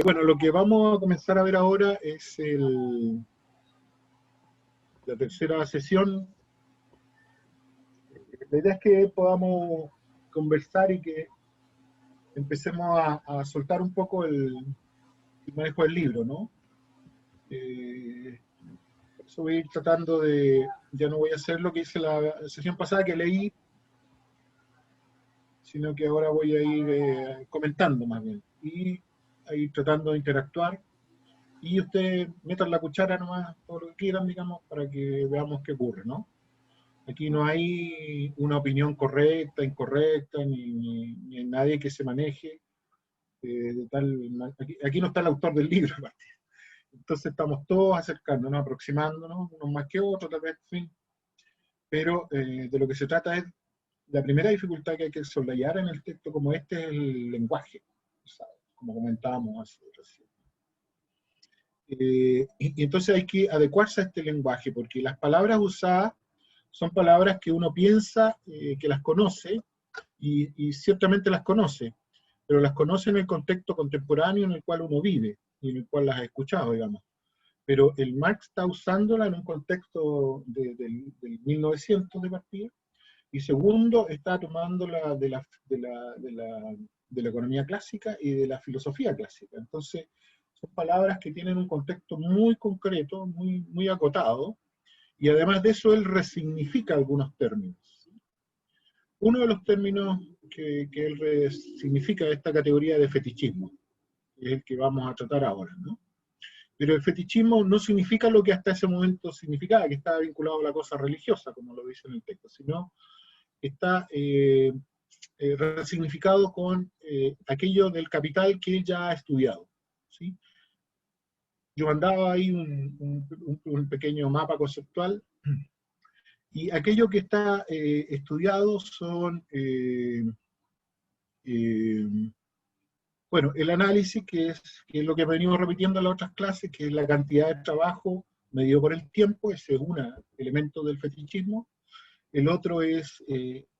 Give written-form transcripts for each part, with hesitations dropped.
Bueno, lo que vamos a comenzar a ver ahora es la tercera sesión. La idea es que podamos conversar y que empecemos a soltar un poco el manejo del libro, ¿no? Por eso voy a ir tratando ya no voy a hacer lo que hice la sesión pasada que leí, sino que ahora voy a ir comentando más bien, y a ir tratando de interactuar, y ustedes metan la cuchara nomás, todo lo que quieran, digamos, para que veamos qué ocurre, ¿no? Aquí no hay una opinión correcta, incorrecta, ni hay nadie que se maneje de tal... Aquí no está el autor del libro, aparte. Entonces estamos todos acercándonos, aproximándonos, unos más que otros, tal vez, en fin. Pero de lo que se trata es, la primera dificultad que hay que soslayar en el texto como este es el lenguaje, ¿sabes? Como comentábamos hace recién. Y entonces hay que adecuarse a este lenguaje, porque las palabras usadas son palabras que uno piensa que las conoce, y ciertamente las conoce, pero las conoce en el contexto contemporáneo en el cual uno vive, y en el cual las ha escuchado, digamos. Pero el Marx está usándola en un contexto del 1900 de partida, y segundo, está tomándola de la economía clásica y de la filosofía clásica. Entonces, son palabras que tienen un contexto muy concreto, muy acotado, y además de eso, él resignifica algunos términos. Uno de los términos que él resignifica de esta categoría de fetichismo, que es el que vamos a tratar ahora, ¿no? Pero el fetichismo no significa lo que hasta ese momento significaba, que estaba vinculado a la cosa religiosa, como lo dice en el texto, sino está resignificado con aquello del capital que él ya ha estudiado, ¿sí? Yo mandaba ahí un pequeño mapa conceptual, y aquello que está estudiado son, bueno, el análisis, que es lo que venimos repitiendo en las otras clases, que es la cantidad de trabajo medido por el tiempo, ese es un elemento del fetichismo. El otro es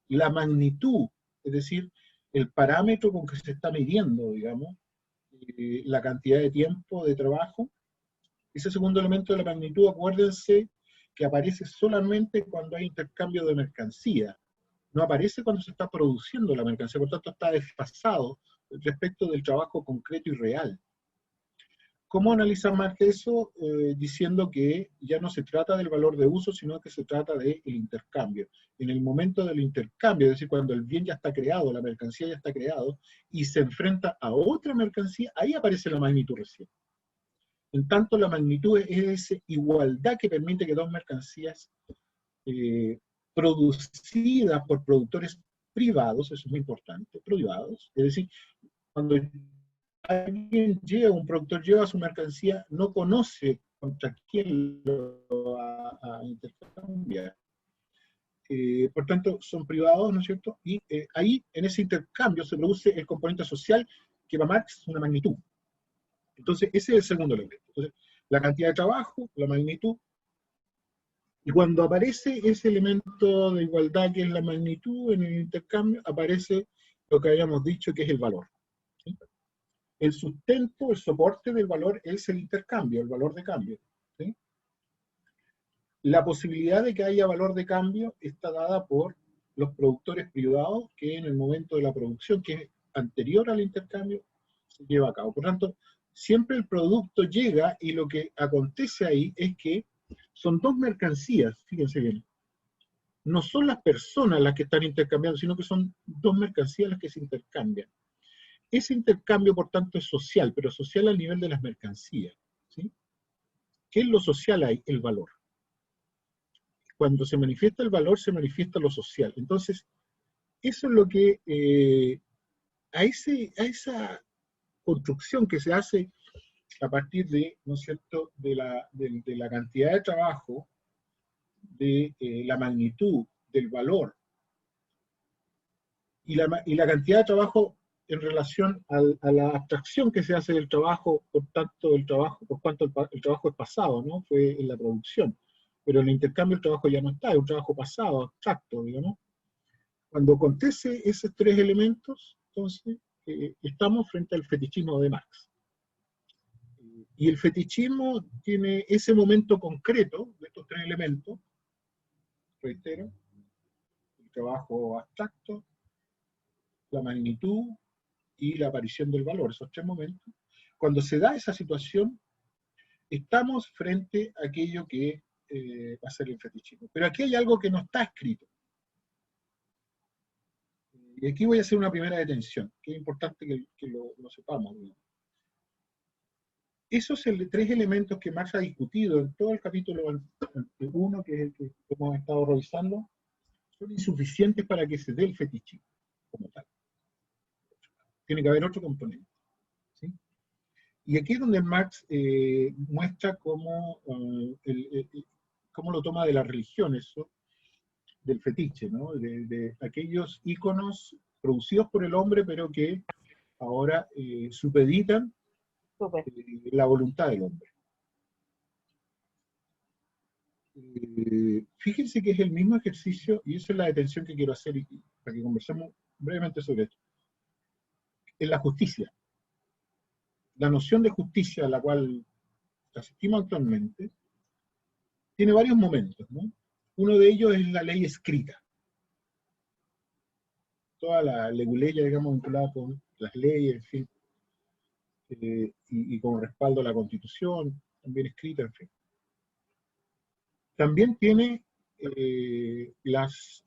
la magnitud, es decir, el parámetro con que se está midiendo, digamos, la cantidad de tiempo de trabajo. Ese segundo elemento de la magnitud, acuérdense que aparece solamente cuando hay intercambio de mercancía, no aparece cuando se está produciendo la mercancía, por tanto está desfasado respecto del trabajo concreto y real. ¿Cómo analiza Marx eso? Diciendo que ya no se trata del valor de uso, sino que se trata del intercambio. En el momento del intercambio, es decir, cuando el bien ya está creado, la mercancía ya está creado, y se enfrenta a otra mercancía, ahí aparece la magnitud recién. En tanto, la magnitud es esa igualdad que permite que dos mercancías producidas por productores privados, eso es muy importante, privados, es decir, cuando un productor lleva su mercancía, no conoce contra quién lo va a intercambiar. Por tanto, son privados, ¿no es cierto? Y ahí, en ese intercambio, se produce el componente social, que para Marx es una magnitud. Entonces, ese es el segundo elemento. Entonces, la cantidad de trabajo, la magnitud, y cuando aparece ese elemento de igualdad, que es la magnitud en el intercambio, aparece lo que habíamos dicho, que es el valor. ¿Sí? El sustento, el soporte del valor es el intercambio, el valor de cambio. ¿Sí? La posibilidad de que haya valor de cambio está dada por los productores privados, que en el momento de la producción, que es anterior al intercambio, se lleva a cabo. Por tanto, siempre el producto llega, y lo que acontece ahí es que son dos mercancías, fíjense bien. No son las personas las que están intercambiando, sino que son dos mercancías las que se intercambian. Ese intercambio, por tanto, es social, pero social al nivel de las mercancías. ¿Sí? ¿Qué es lo social ahí? El valor. Cuando se manifiesta el valor, se manifiesta lo social. Entonces, eso es lo que, a esa construcción que se hace a partir de, ¿no es cierto?, de la cantidad de trabajo, de la magnitud, del valor, y la cantidad de trabajo en relación a la abstracción que se hace del trabajo, por tanto por cuanto el trabajo es pasado, ¿no? Fue en la producción. Pero en el intercambio el trabajo ya no está, es un trabajo pasado, abstracto, digamos. Cuando acontece esos tres elementos, entonces estamos frente al fetichismo de Marx. Y el fetichismo tiene ese momento concreto de estos tres elementos, reitero, el trabajo abstracto, la magnitud y la aparición del valor, esos tres momentos. Cuando se da esa situación, estamos frente a aquello que va a ser el fetichismo. Pero aquí hay algo que no está escrito. Y aquí voy a hacer una primera detención, que es importante que lo sepamos. ¿No? Esos tres elementos que Marx ha discutido en todo el capítulo 1, que es el que hemos estado revisando, son insuficientes para que se dé el fetichismo como tal. Tiene que haber otro componente. ¿Sí? Y aquí es donde Marx muestra cómo lo toma de la religión, eso, del fetiche, ¿no? De aquellos íconos producidos por el hombre, pero que ahora supeditan la voluntad del hombre. Fíjense que es el mismo ejercicio, y esa es la detención que quiero hacer para que conversemos brevemente sobre esto. En la justicia. La noción de justicia a la cual asistimos actualmente tiene varios momentos, ¿no? Uno de ellos es la ley escrita. Toda la leguleya, digamos, vinculada con las leyes, en fin, y con respaldo a la Constitución, también escrita, en fin. También tiene las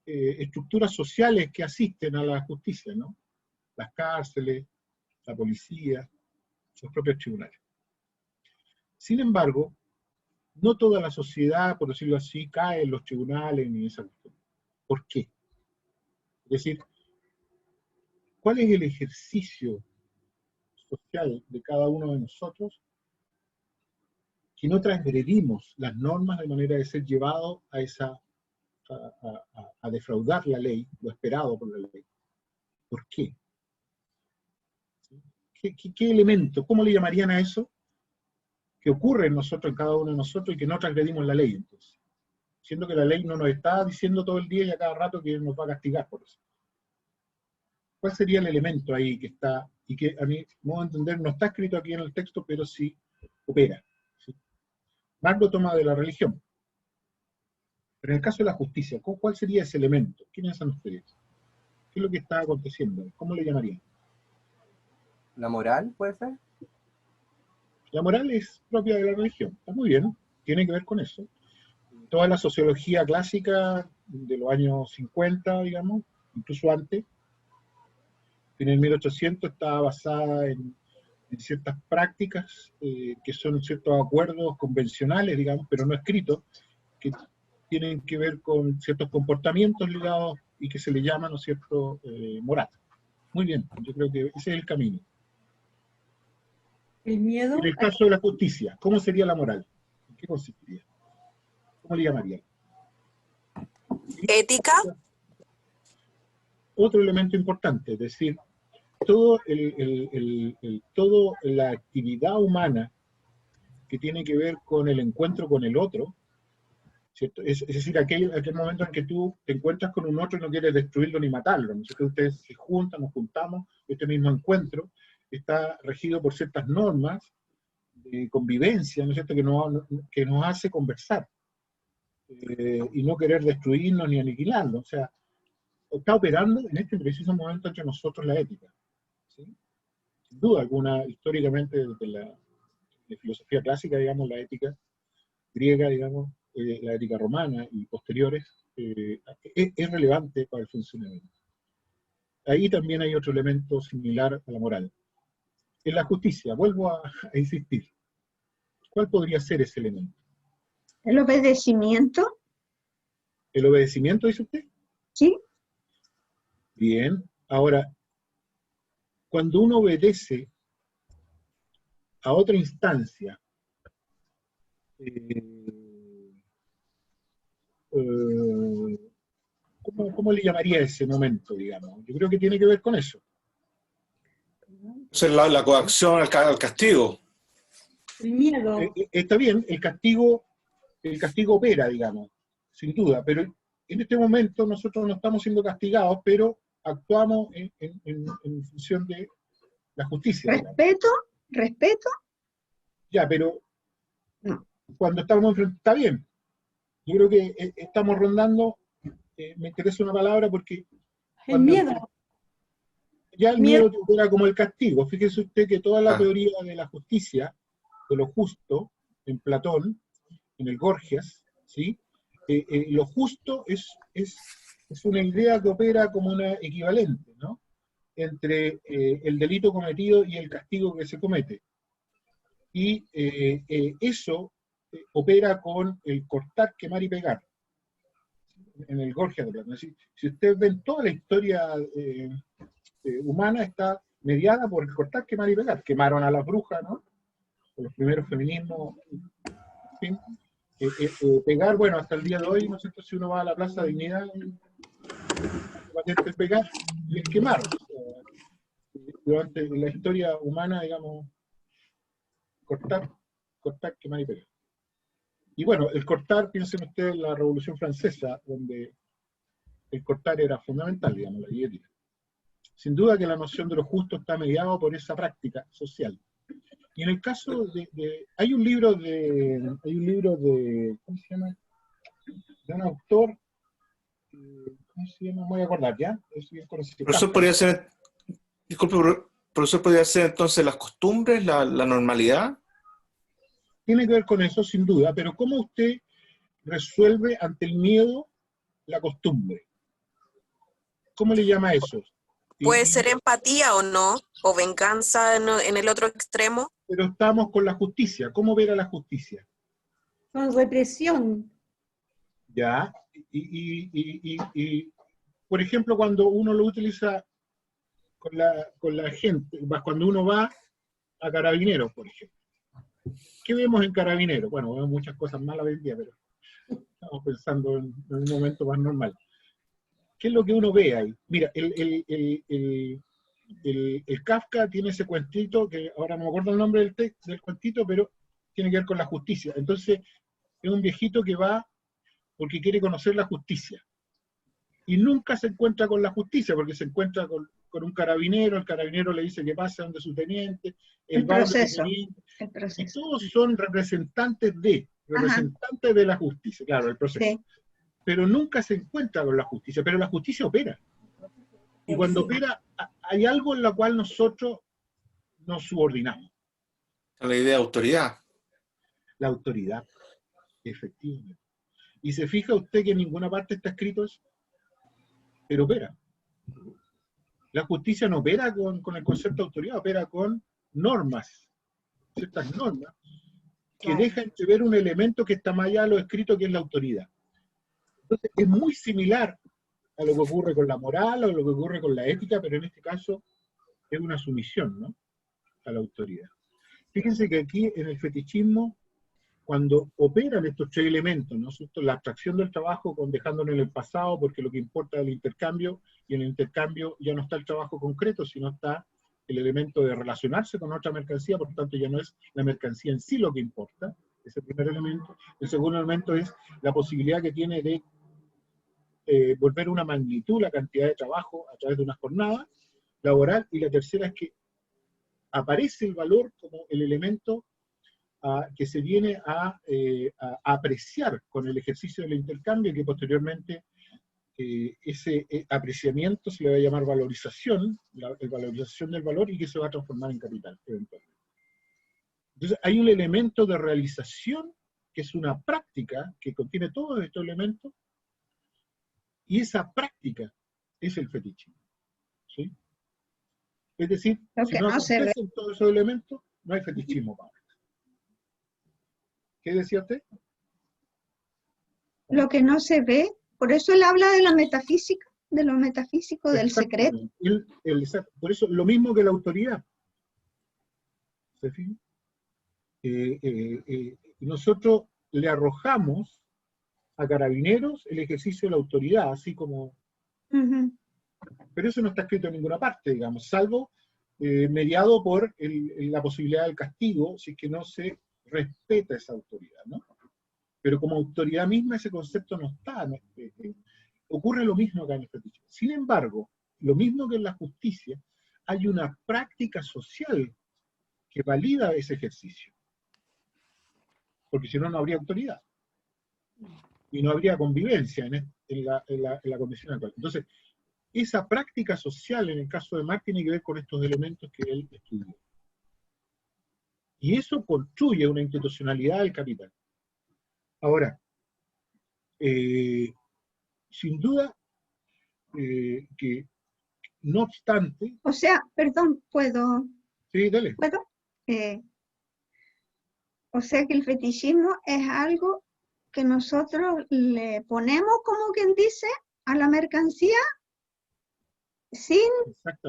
estructuras sociales que asisten a la justicia, ¿no? Las cárceles, la policía, los propios tribunales. Sin embargo, no toda la sociedad, por decirlo así, cae en los tribunales ni en esa cuestión. ¿Por qué? Es decir, ¿cuál es el ejercicio social de cada uno de nosotros que no transgredimos las normas de manera de ser llevado a defraudar la ley, lo esperado por la ley? ¿Por qué? ¿Qué elemento? ¿Cómo le llamarían a eso? Que ocurre en nosotros, en cada uno de nosotros, y que no transgredimos la ley, entonces. Siendo que la ley no nos está diciendo todo el día y a cada rato que nos va a castigar por eso. ¿Cuál sería el elemento ahí que está, y que a mi modo de entender no está escrito aquí en el texto, pero sí opera? ¿Sí? Marx lo toma de la religión. Pero en el caso de la justicia, ¿cuál sería ese elemento? ¿Qué piensan ustedes? ¿Qué es lo que está aconteciendo? ¿Cómo le llamarían? ¿La moral puede ser? La moral es propia de la religión. Está muy bien, tiene que ver con eso. Toda la sociología clásica de los años 50, digamos, incluso antes, en el 1800 está basada en ciertas prácticas que son ciertos acuerdos convencionales, digamos, pero no escritos, que tienen que ver con ciertos comportamientos ligados y que se le llama, ¿no es cierto?, moral. Muy bien, yo creo que ese es el camino. El miedo. En el caso de la justicia, ¿cómo sería la moral? ¿En qué consistiría? ¿Cómo le llamaría? ¿Ética? Otro elemento importante, es decir, toda la actividad humana que tiene que ver con el encuentro con el otro, ¿cierto? Es decir, aquel momento en que tú te encuentras con un otro y no quieres destruirlo ni matarlo, ¿no es cierto? Ustedes se juntan, nos juntamos, este mismo encuentro está regido por ciertas normas de convivencia, ¿no es cierto?, que nos hace conversar y no querer destruirnos ni aniquilarnos. O sea, está operando en este preciso momento entre nosotros la ética. ¿Sí? Sin duda alguna, históricamente, desde la filosofía clásica, digamos, la ética griega, digamos, la ética romana y posteriores, es relevante para el funcionamiento. Ahí también hay otro elemento similar a la moral. En la justicia, vuelvo a insistir, ¿cuál podría ser ese elemento? El obedecimiento. ¿El obedecimiento, dice usted? Sí. Bien. Ahora, cuando uno obedece a otra instancia, ¿cómo le llamaría ese momento, digamos? Yo creo que tiene que ver con eso. Ser la coacción al castigo. El miedo. Está bien, el castigo opera, digamos, sin duda, pero en este momento nosotros no estamos siendo castigados, pero actuamos en función de la justicia. Respeto. Ya, pero No. cuando estamos enfrente, está bien. Yo creo que estamos rondando, me interesa una palabra porque El cuando miedo. ya el Miedo. miedo era como el castigo. Fíjese usted que toda la Ah, teoría de la justicia, de lo justo, en Platón, en el Gorgias, ¿sí? Lo justo es una idea que opera como una equivalente, ¿no? Entre el delito cometido y el castigo que se comete. Y eso opera con el cortar, quemar y pegar, en el Gorgias de Platón. Es decir, si ustedes ven toda la historia humana está mediada por el cortar, quemar y pegar. Quemaron a las brujas, ¿no? Los primeros feminismos, en fin. Pegar, bueno, hasta el día de hoy, ¿no es cierto? Si uno va a la Plaza de Dignidad, el pegar y el quemar. O sea, durante la historia humana, digamos, cortar, cortar, quemar y pegar. Y bueno, el cortar, piensen ustedes en la Revolución Francesa, donde el cortar era fundamental, digamos, la guillotina. Sin duda que la noción de lo justo está mediada por esa práctica social. Y en el caso hay un libro de, ¿cómo se llama? De un autor, ¿cómo se llama? Me voy a acordar, ¿ya? Es bien conocido. profesor, podría ser, disculpe, profesor, podría ser entonces las costumbres, la normalidad. Tiene que ver con eso, sin duda, pero ¿cómo usted resuelve ante el miedo la costumbre? ¿Cómo le llama eso? Puede ser empatía o no, o venganza en el otro extremo. Pero estamos con la justicia. ¿Cómo ver a la justicia? Con represión. ¿Ya? Por ejemplo, cuando uno lo utiliza con la gente, cuando uno va a Carabineros, por ejemplo. ¿Qué vemos en Carabineros? Bueno, vemos muchas cosas malas hoy en día, pero estamos pensando en un momento más normal. ¿Qué es lo que uno ve ahí? Mira, el Kafka tiene ese cuentito, que ahora no me acuerdo el nombre del cuentito, pero tiene que ver con la justicia. Entonces, es un viejito que va porque quiere conocer la justicia. Y nunca se encuentra con la justicia, porque se encuentra con un carabinero, el carabinero le dice que pase donde su teniente, El va donde su proceso. teniente, El y proceso. todos son representantes de la justicia, claro, el proceso. Sí. Pero nunca se encuentra con la justicia, pero la justicia opera. Y cuando opera, hay algo en lo cual nosotros nos subordinamos. La idea de autoridad. La autoridad, efectivamente. Y se fija usted que en ninguna parte está escrito eso, pero opera. La justicia no opera con el concepto de autoridad, opera con normas, ciertas normas, que Claro. dejan de ver un elemento que está más allá de lo escrito, que es la autoridad. Entonces, es muy similar a lo que ocurre con la moral o lo que ocurre con la ética, pero en este caso es una sumisión, ¿no?, a la autoridad. Fíjense que aquí en el fetichismo, cuando operan estos tres elementos, ¿no es cierto?, la abstracción del trabajo dejándolo en el pasado, porque lo que importa es el intercambio, y en el intercambio ya no está el trabajo concreto, sino está el elemento de relacionarse con otra mercancía, por lo tanto ya no es la mercancía en sí lo que importa, ese es el primer elemento. El segundo elemento es la posibilidad que tiene de volver una magnitud la cantidad de trabajo a través de una jornada laboral, y la tercera es que aparece el valor como el elemento que se viene a apreciar con el ejercicio del intercambio, y que posteriormente ese apreciamiento se le va a llamar valorización, la valorización del valor, y que se va a transformar en capital eventualmente. Entonces hay un elemento de realización que es una práctica que contiene todos estos elementos, y esa práctica es el fetichismo, ¿sí? Es decir, Lo si que no no se ve. acontecen todos esos elementos, no hay fetichismo, Pablo. ¿Qué decía usted? Lo que no se ve. Por eso él habla de la metafísica, de lo metafísico, del secreto. Exactamente. Por eso, lo mismo que la autoridad. ¿Se fijan? Nosotros le arrojamos a Carabineros el ejercicio de la autoridad, así como... Ujú. Pero eso no está escrito en ninguna parte, digamos, salvo mediado por la posibilidad del castigo, si es que no se respeta esa autoridad, ¿no? Pero como autoridad misma ese concepto no está. Ocurre lo mismo acá en el fetichismo. Sin embargo, lo mismo que en la justicia, hay una práctica social que valida ese ejercicio. porque si no, no habría autoridad. Y no habría convivencia en la condición actual. Entonces, esa práctica social en el caso de Marx tiene que ver con estos elementos que él estudió. Y eso construye una institucionalidad del capital. Ahora, sin duda, que no obstante... O sea, perdón, ¿puedo? Sí, dale. ¿Puedo? O sea que el fetichismo es algo que nosotros le ponemos, como quien dice, a la mercancía sin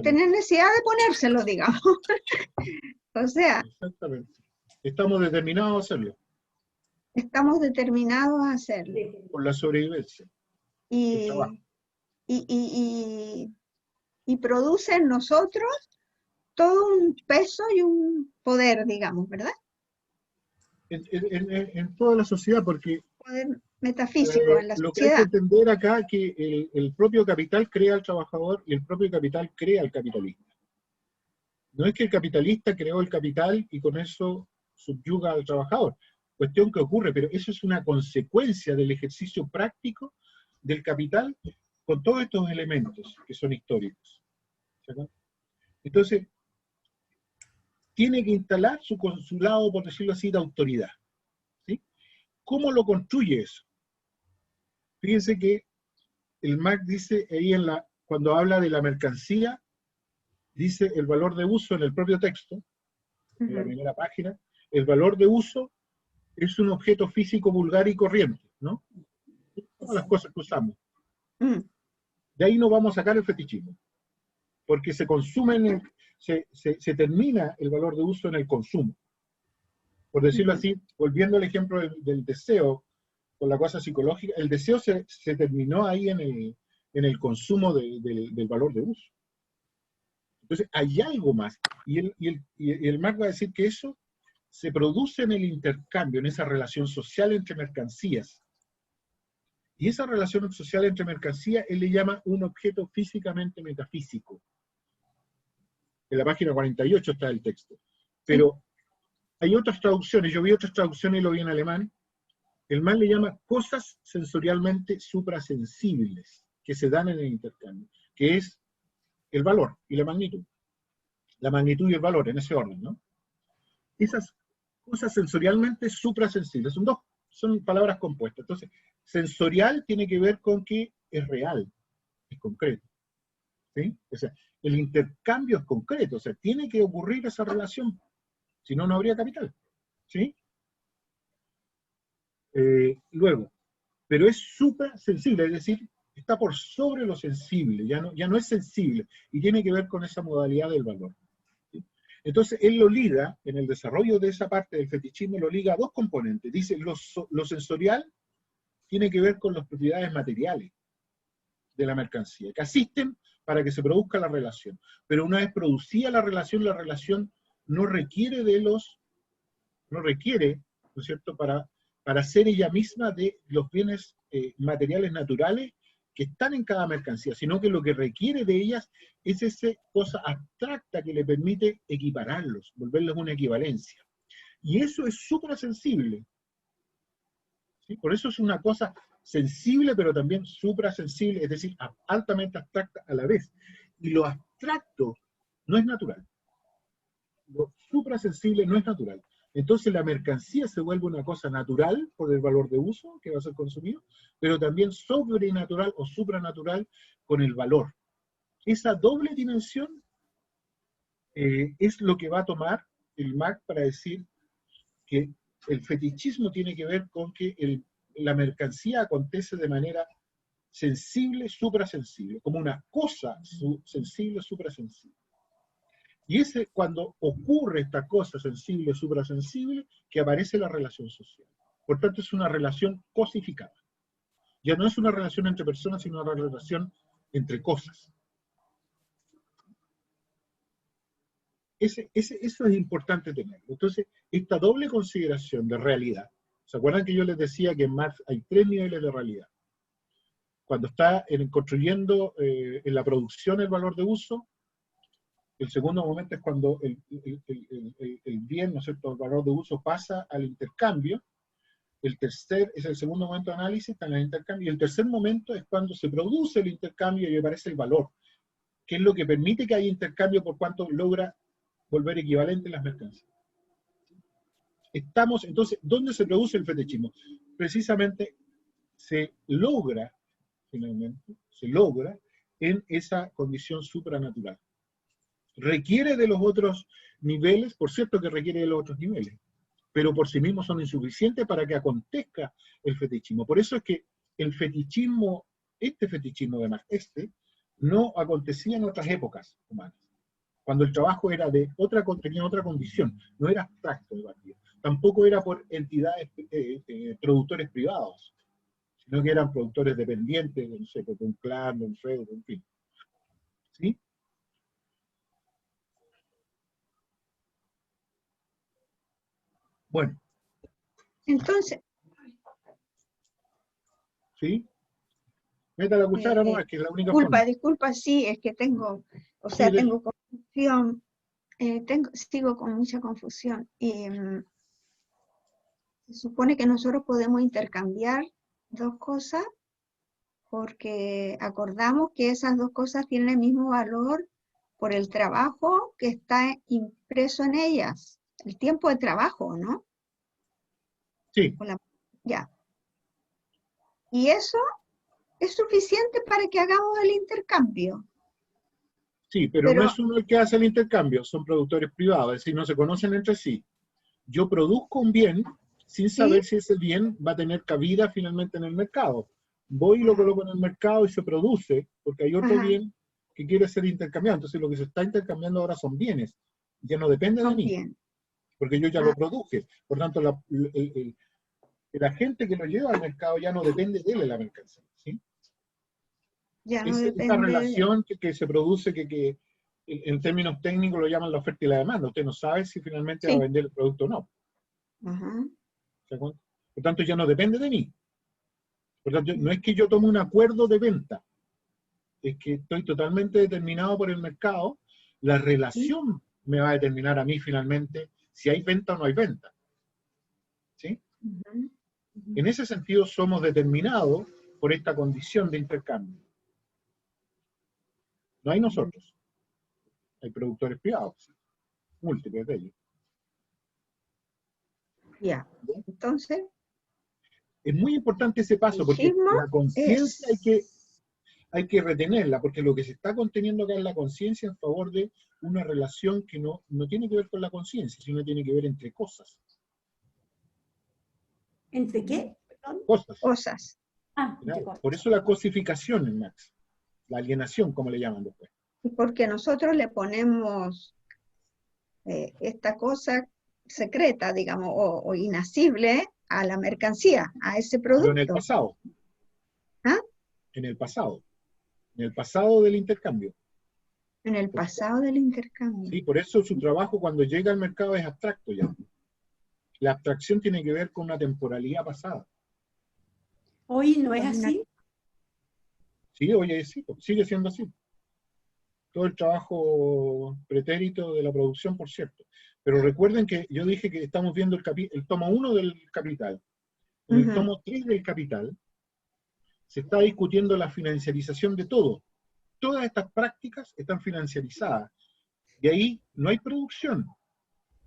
tener necesidad de ponérselo, digamos. O sea, exactamente. Estamos determinados a hacerlo. Estamos determinados a hacerlo. Por la sobrevivencia. Y produce en nosotros todo un peso y un poder, digamos, ¿verdad? En toda la sociedad, porque Poder metafísico en la lo que hay que sociedad. entender acá es que el propio capital crea al trabajador y el propio capital crea al capitalista. No es que el capitalista creó el capital y con eso subyuga al trabajador. Cuestión que ocurre, pero eso es una consecuencia del ejercicio práctico del capital con todos estos elementos que son históricos. ¿Cierto? Entonces, tiene que instalar su consulado, por decirlo así, de autoridad. ¿Sí? ¿Cómo lo construye eso? Fíjense que el Marx dice ahí cuando habla de la mercancía, dice el valor de uso en el propio texto, en la primera página, el valor de uso es un objeto físico vulgar y corriente, ¿no? Todas las cosas que usamos. De ahí no vamos a sacar el fetichismo, porque se consume, se termina el valor de uso en el consumo. Por decirlo así, volviendo al ejemplo del deseo, con la cosa psicológica, el deseo se terminó ahí en el consumo del valor de uso. Entonces, hay algo más. Y el Marx va a decir que eso se produce en el intercambio, en esa relación social entre mercancías. Y esa relación social entre mercancías, él le llama un objeto físicamente metafísico. En la página 48 está el texto. Pero hay otras traducciones, yo vi otras traducciones y lo vi en alemán. El Marx le llama cosas sensorialmente suprasensibles que se dan en el intercambio, que es el valor y la magnitud. La magnitud y el valor, en ese orden, ¿no? Esas cosas sensorialmente suprasensibles, son palabras compuestas. Entonces, sensorial tiene que ver con que es real, es concreto. ¿Sí? O sea, el intercambio es concreto, o sea, tiene que ocurrir esa relación, si no, no habría capital. ¿Sí? Luego, pero es suprasensible, es decir, está por sobre lo sensible, ya no es sensible, y tiene que ver con esa modalidad del valor. ¿Sí? Entonces, él lo liga, en el desarrollo de esa parte del fetichismo, lo liga a dos componentes. Dice, lo sensorial tiene que ver con las propiedades materiales de la mercancía, que asisten para que se produzca la relación. Pero una vez producida la relación no requiere ¿no es cierto?, para ser ella misma de los bienes materiales naturales que están en cada mercancía, sino que lo que requiere de ellas es esa cosa abstracta que le permite equipararlos, volverlos una equivalencia. Y eso es suprasensible. ¿Sí? Por eso es una cosa sensible, pero también suprasensible, es decir, altamente abstracta a la vez. Y lo abstracto no es natural. Lo suprasensible no es natural. Entonces la mercancía se vuelve una cosa natural por el valor de uso que va a ser consumido, pero también sobrenatural o supranatural con el valor. Esa doble dimensión es lo que va a tomar el Marx para decir que el fetichismo tiene que ver con que la mercancía acontece de manera sensible, suprasensible, como una cosa sensible, suprasensible. Y es cuando ocurre esta cosa sensible, suprasensible, que aparece la relación social. Por tanto, es una relación cosificada. Ya no es una relación entre personas, sino una relación entre cosas. Eso es importante tenerlo. Entonces, esta doble consideración de realidad, ¿se acuerdan que yo les decía que en Marx hay 3 niveles de realidad? Cuando está construyendo en la producción el valor de uso, el segundo momento es cuando el bien, ¿no es cierto?, el valor de uso pasa al intercambio, es el segundo momento de análisis, está en el intercambio, y el tercer momento es cuando se produce el intercambio y aparece el valor, que es lo que permite que haya intercambio por cuanto logra volver equivalente las mercancías. Entonces, ¿dónde se produce el fetichismo? Precisamente se logra, finalmente, en esa condición supranatural. Requiere de los otros niveles, por cierto que requiere de los otros niveles, pero por sí mismos son insuficientes para que acontezca el fetichismo. Por eso es que el fetichismo, este fetichismo además, no acontecía en otras épocas humanas, cuando el trabajo era tenía otra condición, no era abstracto el partido, tampoco era por entidades, productores privados, sino que eran productores dependientes, no sé, de un clan, de un feudo, en fin. ¿Sí? Bueno. Entonces. ¿Sí? Meta la cuchara, no, es que es la única forma. Disculpa, sí, es que tengo, Sí, tengo confusión, sigo con mucha confusión. Se supone que nosotros podemos intercambiar dos cosas porque acordamos que esas dos cosas tienen el mismo valor por el trabajo que está impreso en ellas, el tiempo de trabajo, ¿no? Sí. Ya. Y eso es suficiente para que hagamos el intercambio. Sí, pero no es uno el que hace el intercambio, son productores privados, es decir, no se conocen entre sí. Yo produzco un bien sin saber si ese bien va a tener cabida finalmente en el mercado. Voy y lo coloco en el mercado y se produce, porque hay otro bien que quiere ser intercambiado. Entonces lo que se está intercambiando ahora son bienes, ya no depende de mí, porque yo ya lo produje. Por tanto, el agente que lo lleva al mercado ya no depende de él en la mercancía. ¿Sí? Ya no esa relación que se produce, que en términos técnicos lo llaman la oferta y la demanda. Usted no sabe si finalmente va a vender el producto o no. ¿Se da cuenta? Por tanto, ya no depende de mí. Por tanto, no es que yo tome un acuerdo de venta, es que estoy totalmente determinado por el mercado. La relación me va a determinar a mí finalmente si hay venta o no hay venta. ¿Sí? En ese sentido, somos determinados por esta condición de intercambio. No hay nosotros. Hay productores privados, múltiples de ellos. Ya, entonces. Es muy importante ese paso, porque la conciencia hay que retenerla, porque lo que se está conteniendo acá es la conciencia en favor de una relación que no tiene que ver con la conciencia, sino tiene que ver entre cosas. ¿Entre qué? Perdón. Cosas. Entre cosas. Por eso la cosificación, Max, la alienación, como le llaman después. Porque nosotros le ponemos esta cosa secreta, digamos, o inacible a la mercancía, a ese producto. Pero en el pasado. ¿Ah? En el pasado. En el pasado del intercambio. En el pasado del intercambio. Sí, por eso su trabajo cuando llega al mercado es abstracto ya. La abstracción tiene que ver con una temporalidad pasada. ¿Hoy no es así? Sí, hoy sí, sigue siendo así. Todo el trabajo pretérito de la producción, por cierto. Pero recuerden que yo dije que estamos viendo el tomo 1 del Capital. En el tomo 3 del Capital se está discutiendo la financiarización de todo. Todas estas prácticas están financiarizadas. Y ahí no hay producción.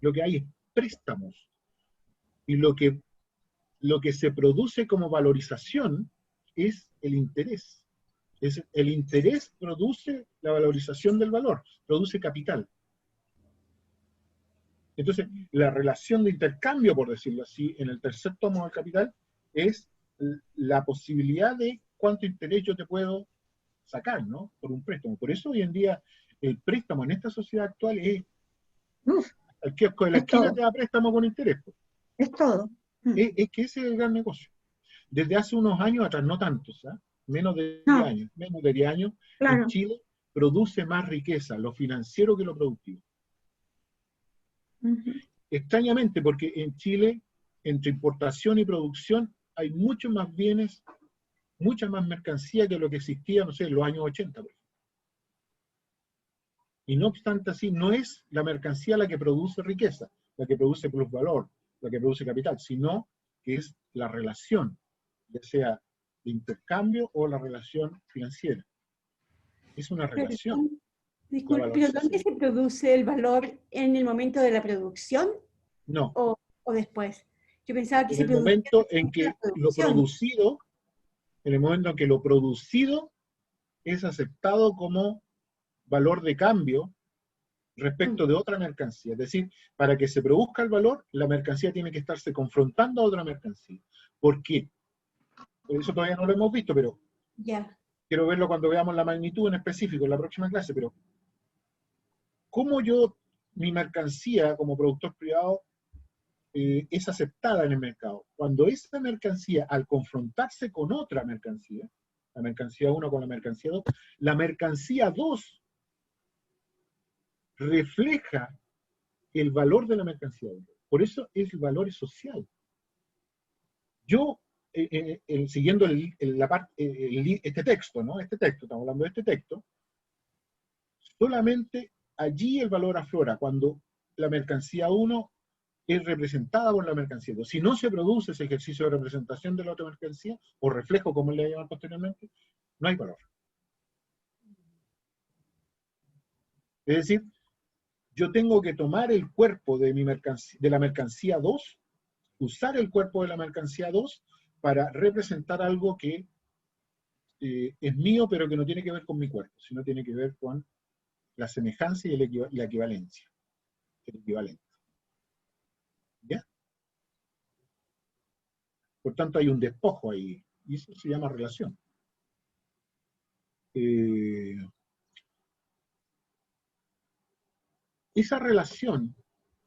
Lo que hay es préstamos. Y lo que se produce como valorización es el interés. El interés produce la valorización del valor, produce capital. Entonces, la relación de intercambio, por decirlo así, en el tercer tomo del Capital, es la posibilidad de cuánto interés yo te puedo sacar, ¿no? Por un préstamo. Por eso hoy en día el préstamo en esta sociedad actual es el kiosco de la esquina te da préstamo con interés. Pues. Es todo. Es que ese es el gran negocio. Desde hace unos años atrás, no tantos, ¿eh? Menos de 10 años, claro. En Chile produce más riqueza lo financiero que lo productivo. Extrañamente, porque en Chile, entre importación y producción, hay muchos más bienes, mucha más mercancía que lo que existía, no sé, en los años 80. Por ejemplo. Y no obstante así, no es la mercancía la que produce riqueza, la que produce plusvalor, la que produce capital, sino que es la relación, ya sea de intercambio o la relación financiera. Es una relación. Disculpe, ¿pero dónde se produce el valor? ¿En el momento de la producción No. o después? Yo pensaba que En se el producía momento en que la lo producción. producido, en el momento en que lo producido es aceptado como valor de cambio respecto de otra mercancía. Es decir, para que se produzca el valor, la mercancía tiene que estarse confrontando a otra mercancía. ¿Por qué? Eso todavía no lo hemos visto, pero Ya. quiero verlo cuando veamos la magnitud en específico en la próxima clase, pero ¿cómo yo, mi mercancía como productor privado, es aceptada en el mercado? Cuando esa mercancía, al confrontarse con otra mercancía, la mercancía 1 con la mercancía 2, la mercancía 2 refleja el valor de la mercancía 1. Por eso el valor es social. Yo, siguiendo este texto, ¿no? Este texto, estamos hablando de este texto, solamente allí el valor aflora, cuando la mercancía 1 es representada por la mercancía 2. Si no se produce ese ejercicio de representación de la otra mercancía, o reflejo, como le llaman posteriormente, no hay valor. Es decir, yo tengo que tomar el cuerpo de la mercancía 2, usar el cuerpo de la mercancía 2 para representar algo que es mío, pero que no tiene que ver con mi cuerpo, sino tiene que ver con la semejanza y la equivalencia. El equivalente. ¿Ya? Por tanto, hay un despojo ahí, y eso se llama relación. Esa relación,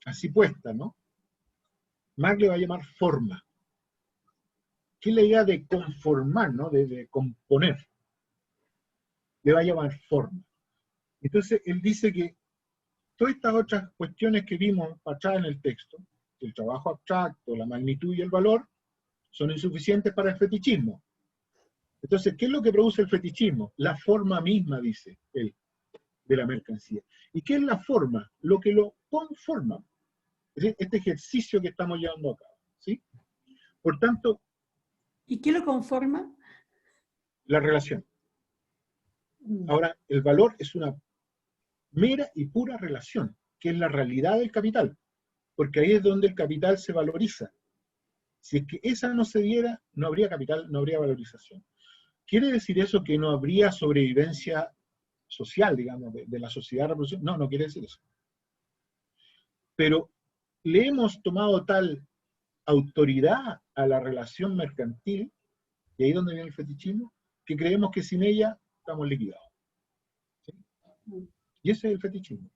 así puesta, ¿no? Marx le va a llamar forma. ¿Qué es la idea de conformar, ¿no? De componer? Le va a llamar forma. Entonces, él dice que todas estas otras cuestiones que vimos atrás en el texto, el trabajo abstracto, la magnitud y el valor, son insuficientes para el fetichismo. Entonces, ¿qué es lo que produce el fetichismo? La forma misma, dice él, de la mercancía. ¿Y qué es la forma? Lo que lo conforma. Es decir, este ejercicio que estamos llevando a cabo. ¿Sí? Por tanto, ¿Y qué lo conforma? la relación. Ahora, el valor es una mera y pura relación, que es la realidad del capital, porque ahí es donde el capital se valoriza. Si es que esa no se diera, no habría capital, no habría valorización. ¿Quiere decir eso que no habría sobrevivencia social, digamos, de la sociedad de reproducción? No, no quiere decir eso. Pero le hemos tomado tal autoridad a la relación mercantil, y ahí es donde viene el fetichismo, que creemos que sin ella estamos liquidados. ¿Sí? Y ese es el fetichismo.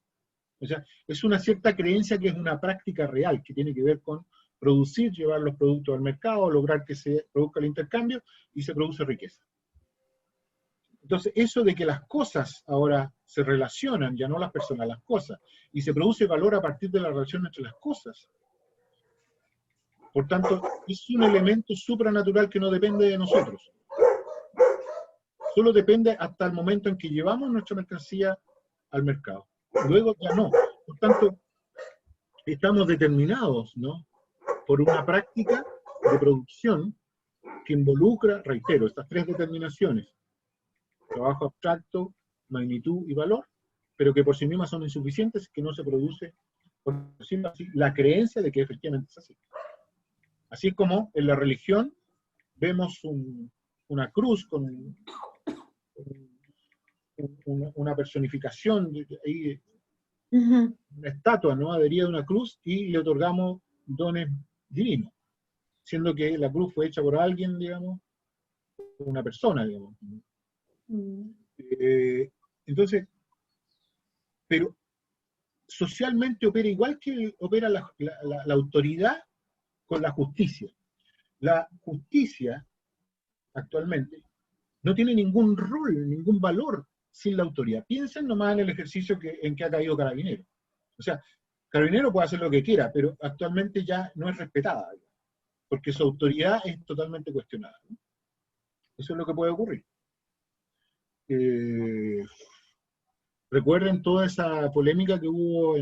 O sea, es una cierta creencia que es una práctica real, que tiene que ver con producir, llevar los productos al mercado, lograr que se produzca el intercambio y se produce riqueza. Entonces, eso de que las cosas ahora se relacionan, ya no las personas, las cosas, y se produce valor a partir de la relación entre las cosas. Por tanto, es un elemento supranatural que no depende de nosotros. Solo depende hasta el momento en que llevamos nuestra mercancía al mercado. Luego ya no. Por tanto, estamos determinados, ¿no?, por una práctica de producción que involucra, reitero, estas tres determinaciones: trabajo abstracto, magnitud y valor, pero que por sí mismas son insuficientes, que no se produce, por decirlo así, la creencia de que efectivamente es así. Así es como en la religión vemos una cruz con una personificación, ahí, una estatua, ¿no?, adherida a una cruz, y le otorgamos dones divinos, siendo que la cruz fue hecha por alguien, digamos, una persona, digamos. Entonces, pero socialmente opera igual que opera la autoridad con la justicia. La justicia, actualmente, no tiene ningún rol, ningún valor sin la autoridad. Piensen nomás en el ejercicio en que ha caído Carabinero. O sea, Carabinero puede hacer lo que quiera, pero actualmente ya no es respetada, porque su autoridad es totalmente cuestionada, ¿no? Eso es lo que puede ocurrir. Recuerden toda esa polémica que hubo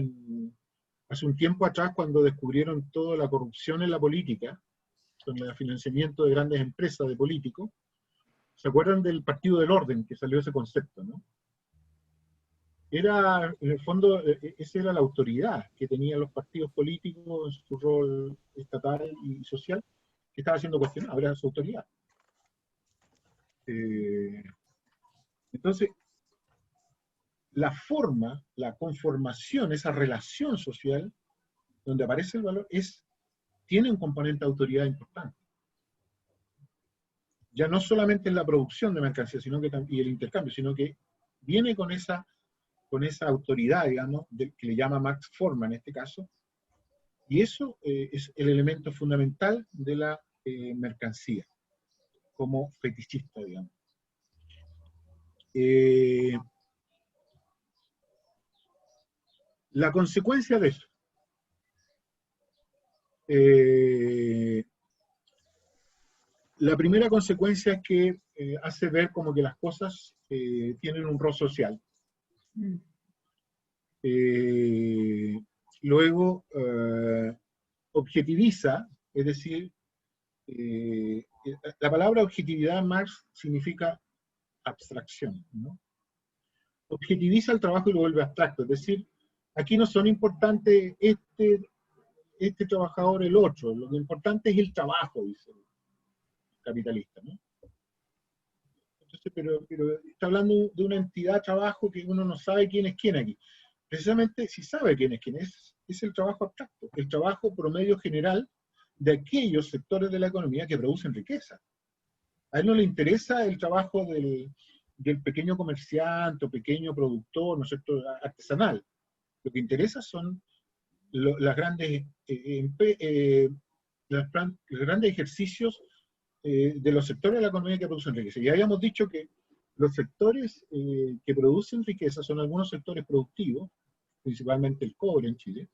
hace un tiempo atrás, cuando descubrieron toda la corrupción en la política, con el financiamiento de grandes empresas, de políticos. ¿Se acuerdan del Partido del Orden, que salió ese concepto, no? Era, en el fondo, esa era la autoridad que tenían los partidos políticos en su rol estatal y social, que estaba siendo cuestionada, era su autoridad. Entonces, la forma, la conformación, esa relación social donde aparece el valor, tiene un componente de autoridad importante. Ya no solamente en la producción de mercancías y el intercambio, sino que viene con esa autoridad, digamos, que le llama Max Forma en este caso, y eso es el elemento fundamental de la mercancía, como fetichista, digamos. La consecuencia de eso, la primera consecuencia es que hace ver como que las cosas tienen un rol social. Luego objetiviza, es decir, la palabra objetividad en Marx significa abstracción, ¿no? Objetiviza el trabajo y lo vuelve abstracto, es decir, aquí no son importantes este trabajador, el otro, lo importante es el trabajo, dice el capitalista, ¿no? Entonces, pero está hablando de una entidad trabajo que uno no sabe quién es quién aquí. Precisamente si sabe quién es el trabajo abstracto, el trabajo promedio general de aquellos sectores de la economía que producen riqueza. A él no le interesa el trabajo del pequeño comerciante o pequeño productor, ¿no es cierto?, artesanal. Lo que interesa son los grandes ejercicios de los sectores de la economía que producen riqueza. Ya habíamos dicho que los sectores que producen riqueza son algunos sectores productivos, principalmente el cobre en Chile.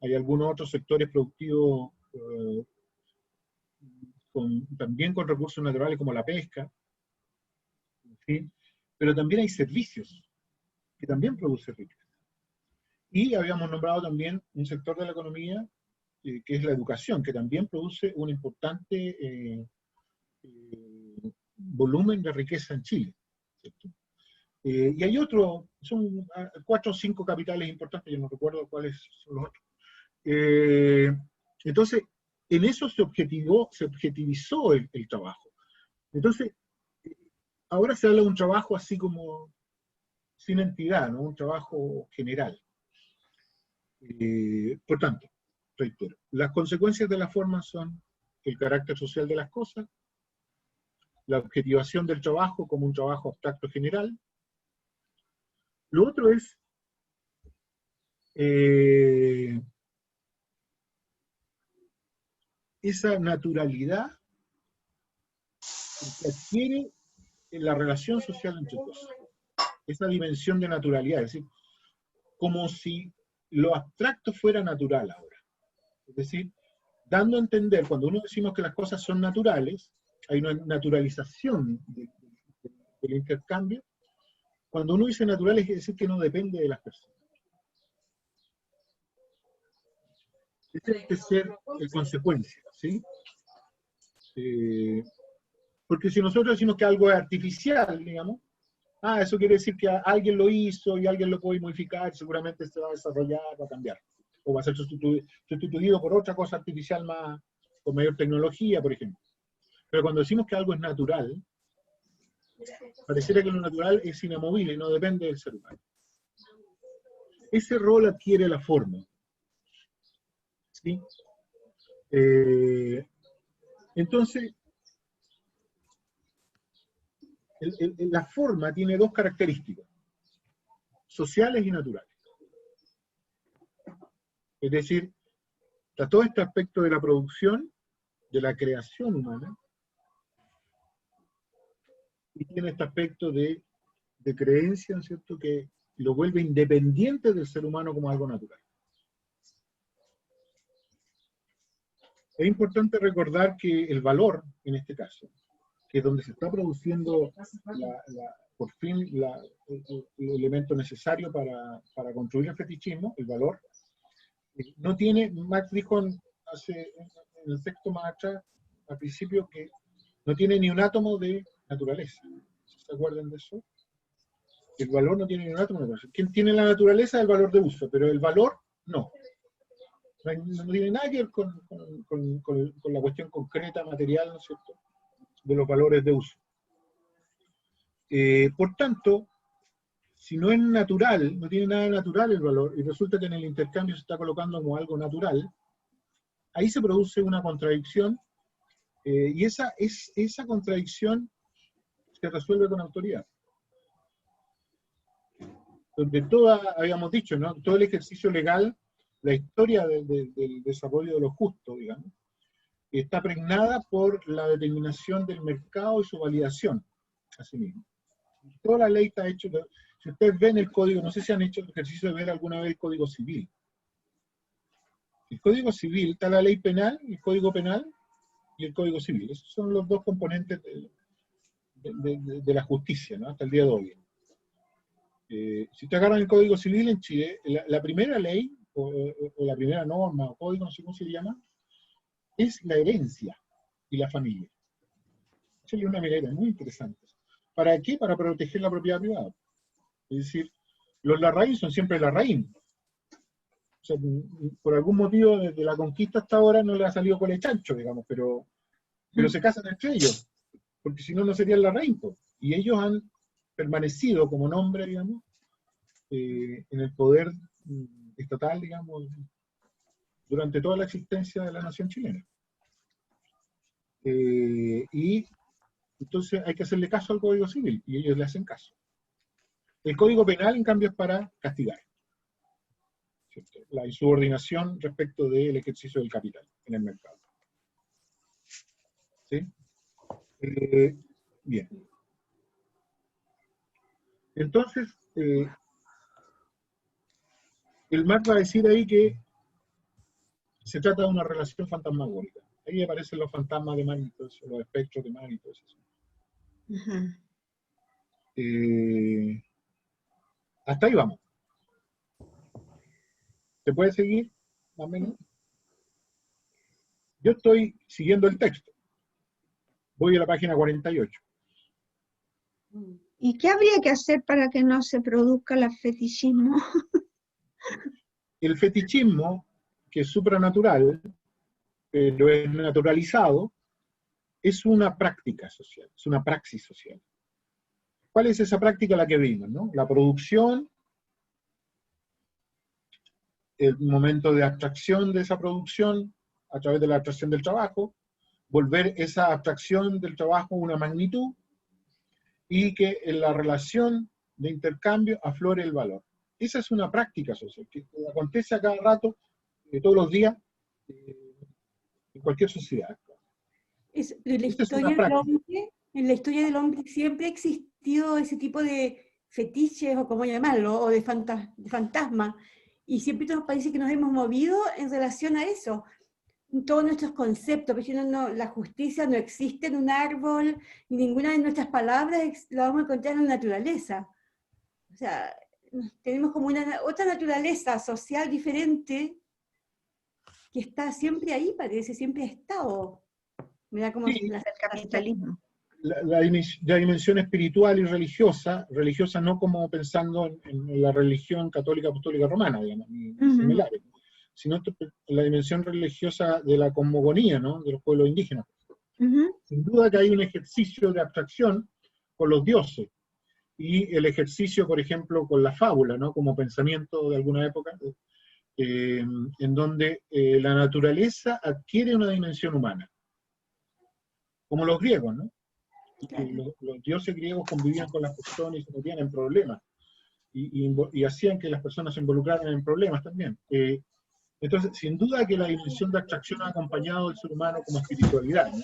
Hay algunos otros sectores productivos también con recursos naturales como la pesca, ¿sí? Pero también hay servicios que también producen riqueza. Y habíamos nombrado también un sector de la economía que es la educación, que también produce un importante volumen de riqueza en Chile, ¿cierto? Y hay son 4 o 5 capitales importantes, yo no recuerdo cuáles son los otros. Entonces, en eso se objetivizó el trabajo. Entonces, ahora se habla de un trabajo así como sin entidad, ¿no? Un trabajo general. Por tanto, reitero, las consecuencias de la forma son el carácter social de las cosas, la objetivación del trabajo como un trabajo abstracto general. Lo otro es esa naturalidad que adquiere en la relación social entre cosas, esa dimensión de naturalidad, es decir, como si lo abstracto fuera natural ahora. Es decir, dando a entender, cuando uno decimos que las cosas son naturales, hay una naturalización del intercambio. Cuando uno dice natural es decir que no depende de las personas. Ese es ser consecuencia, ¿sí? Porque si nosotros decimos que algo es artificial, digamos, eso quiere decir que alguien lo hizo y alguien lo puede modificar, seguramente se va a desarrollar, va a cambiar. O va a ser sustituido por otra cosa artificial más, con mayor tecnología, por ejemplo. Pero cuando decimos que algo es natural, pareciera que lo natural es inamovible y no depende del ser humano. Ese rol adquiere la forma. ¿Sí? Entonces, la forma tiene dos características, sociales y naturales. Es decir, está todo este aspecto de la producción, de la creación humana, y tiene este aspecto de creencia, ¿no es cierto?, que lo vuelve independiente del ser humano como algo natural. Es importante recordar que el valor, en este caso, que es donde se está produciendo por fin el elemento necesario para construir el fetichismo, el valor, no tiene, Marx dijo en el texto más atrás, al principio que no tiene ni un átomo de naturaleza. ¿Se acuerdan de eso? El valor no tiene ni un átomo de naturaleza. ¿Quién tiene la naturaleza? El valor de uso, pero el valor no. No tiene nada que ver con la cuestión concreta, material, ¿no es cierto?, de los valores de uso. Por tanto, si no es natural, no tiene nada de natural el valor, y resulta que en el intercambio se está colocando como algo natural, ahí se produce una contradicción, y esa contradicción se resuelve con autoridad. Donde habíamos dicho, ¿no?, todo el ejercicio legal, la historia del desarrollo de lo justo, digamos, está pregnada por la determinación del mercado y su validación, así mismo. Toda la ley está hecha. Si ustedes ven el código, no sé si han hecho el ejercicio de ver alguna vez el Código Civil. El Código Civil, está la ley penal, el Código Penal y el Código Civil. Esos son los dos componentes de la justicia, ¿no?, hasta el día de hoy. Si ustedes agarran el Código Civil en Chile, la primera ley, o la primera norma, o código, no sé cómo se llama, es la herencia y la familia. Esa es una medida muy interesante. ¿Para qué? Para proteger la propiedad privada. Es decir, los Larraín son siempre Larraín. O sea, por algún motivo, desde la conquista hasta ahora no le ha salido con el chancho, digamos, pero se casan entre ellos, porque si no, no serían Larraín. Y ellos han permanecido como nombre, digamos, en el poder estatal, digamos, durante toda la existencia de la nación chilena. Y entonces hay que hacerle caso al Código Civil, y ellos le hacen caso. El Código Penal, en cambio, es para castigar, ¿cierto?, la insubordinación respecto del ejercicio del capital en el mercado. ¿Sí? Bien. Entonces, el Marx va a decir ahí que se trata de una relación fantasmagórica. Ahí aparecen los fantasmas de Marx, los espectros de Marx y todo eso. Hasta ahí vamos. ¿Se puede seguir? Más o menos. Yo estoy siguiendo el texto. Voy a la página 48. ¿Y qué habría que hacer para que no se produzca el fetichismo? El fetichismo, que es supranatural, pero es naturalizado, es una práctica social, es una praxis social. ¿Cuál es esa práctica a la que vimos, no? La producción, el momento de abstracción de esa producción a través de la abstracción del trabajo, volver esa abstracción del trabajo una magnitud, y que en la relación de intercambio aflore el valor. Esa es una práctica social, que acontece a cada rato, todos los días, en cualquier sociedad. En la historia del hombre siempre ha existido ese tipo de fetiches, o como llamarlo, o de fantasma, y siempre nos parece que nos hemos movido en relación a eso. Todos nuestros conceptos, porque la justicia no existe en un árbol, y ninguna de nuestras palabras la vamos a encontrar en la naturaleza. O sea, tenemos como otra naturaleza social diferente, que está siempre ahí, parece, siempre ha estado. Me da como sí, el capitalismo. La dimensión espiritual y religiosa no como pensando en la religión católica apostólica romana, digamos, ni similares, sino la dimensión religiosa de la cosmogonía, ¿no?, de los pueblos indígenas. Sin duda que hay un ejercicio de abstracción con los dioses, y el ejercicio, por ejemplo, con la fábula, ¿no?, como pensamiento de alguna época, en donde la naturaleza adquiere una dimensión humana. Como los griegos, ¿no? Claro. Los dioses griegos convivían con las personas y se metían en problemas, y hacían que las personas se involucraran en problemas también. Entonces, sin duda que la dimensión de abstracción ha acompañado al ser humano como espiritualidad, ¿no?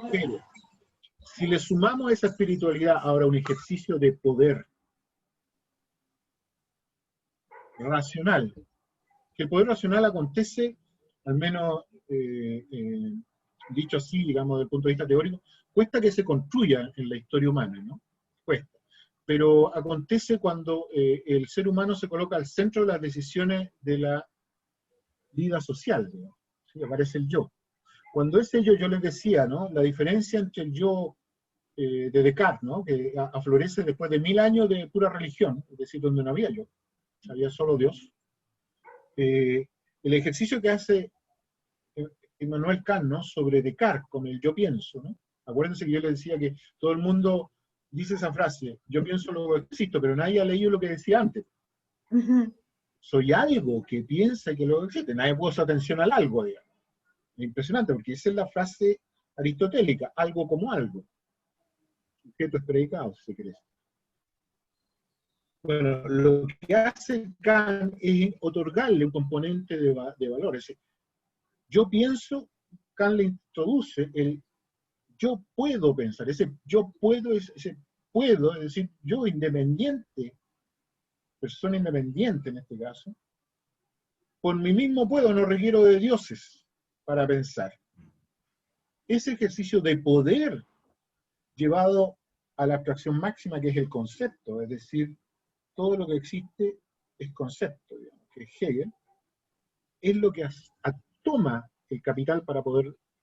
Pero, si le sumamos a esa espiritualidad ahora un ejercicio de poder racional, que el poder racional acontece, al menos dicho así, digamos, desde el punto de vista teórico, cuesta que se construya en la historia humana, ¿no? Cuesta. Pero acontece cuando el ser humano se coloca al centro de las decisiones de la vida social, digamos. ¿Sí? Aparece el yo. cuando ese yo les decía, ¿no? La diferencia entre el yo de Descartes, ¿no? Que aflorece después de 1000 años de pura religión, es decir, donde no había yo, había solo Dios. El ejercicio que hace Immanuel Kant, ¿no? Sobre Descartes con el yo pienso, ¿no? Acuérdense que yo les decía que todo el mundo dice esa frase, yo pienso luego existo, pero nadie ha leído lo que decía antes. Soy algo que piensa y que luego existe. Nadie puso atención al algo, digamos. Es impresionante, porque esa es la frase aristotélica, algo como algo. Sujetos predicados, si se quiere. Bueno, lo que hace Kant es otorgarle un componente de valores. Yo pienso, Kant le introduce el yo puedo pensar, ese yo puedo, ese puedo, es decir, yo independiente, persona independiente en este caso, por mí mismo puedo, no requiero de dioses para pensar. Ese ejercicio de poder llevado a la abstracción máxima, que es el concepto, es decir, todo lo que existe es concepto, digamos, que es Hegel, es lo que toma el capital para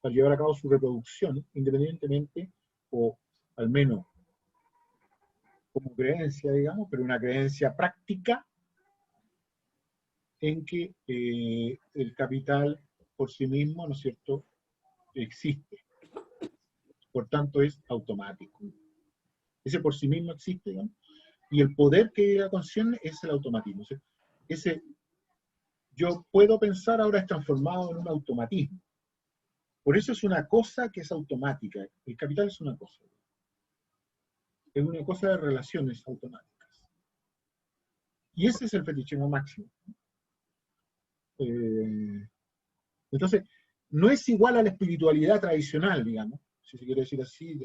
llevar a cabo su reproducción, independientemente, o al menos como creencia, digamos, pero una creencia práctica en que el capital por sí mismo, ¿no es cierto?, existe. Por tanto, es automático. Ese por sí mismo existe, digamos, y el poder que la concierne es el automatismo. O sea, ese yo puedo pensar ahora es transformado en un automatismo. Por eso es una cosa que es automática. El capital es una cosa. Es una cosa de relaciones automáticas. Y ese es el fetichismo máximo. Entonces, no es igual a la espiritualidad tradicional, digamos, si se quiere decir así,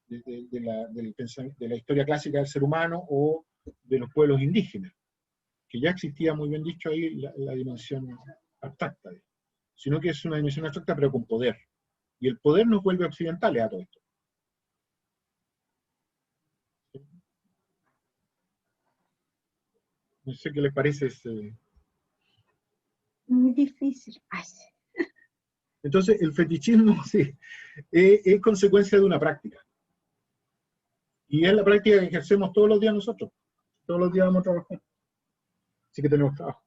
de la historia clásica del ser humano o de los pueblos indígenas, que ya existía, muy bien dicho ahí, la dimensión abstracta, sino que es una dimensión abstracta pero con poder. Y el poder nos vuelve occidentales a todo esto. No sé qué les parece ese... Muy difícil. Ay. Entonces, el fetichismo sí, es consecuencia de una práctica. Y es la práctica que ejercemos todos los días nosotros. Todos los días vamos a trabajar. Así que tenemos trabajo.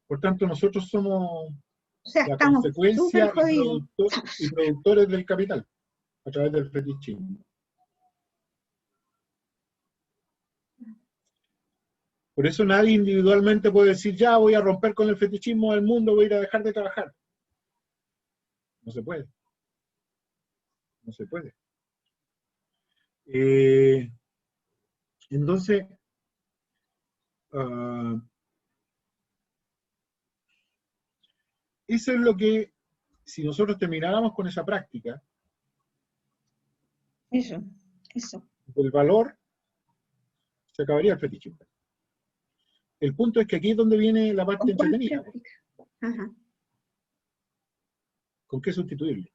Por tanto, nosotros somos la consecuencia y productores del capital a través del fetichismo. Por eso nadie individualmente puede decir, ya voy a romper con el fetichismo del mundo, voy a ir a dejar de trabajar. No se puede. No se puede. Entonces, eso es lo que, si nosotros termináramos con esa práctica, eso. el valor, se acabaría el fetichismo. El punto es que aquí es donde viene la parte entretenida. Ajá. ¿Con qué sustituirlo?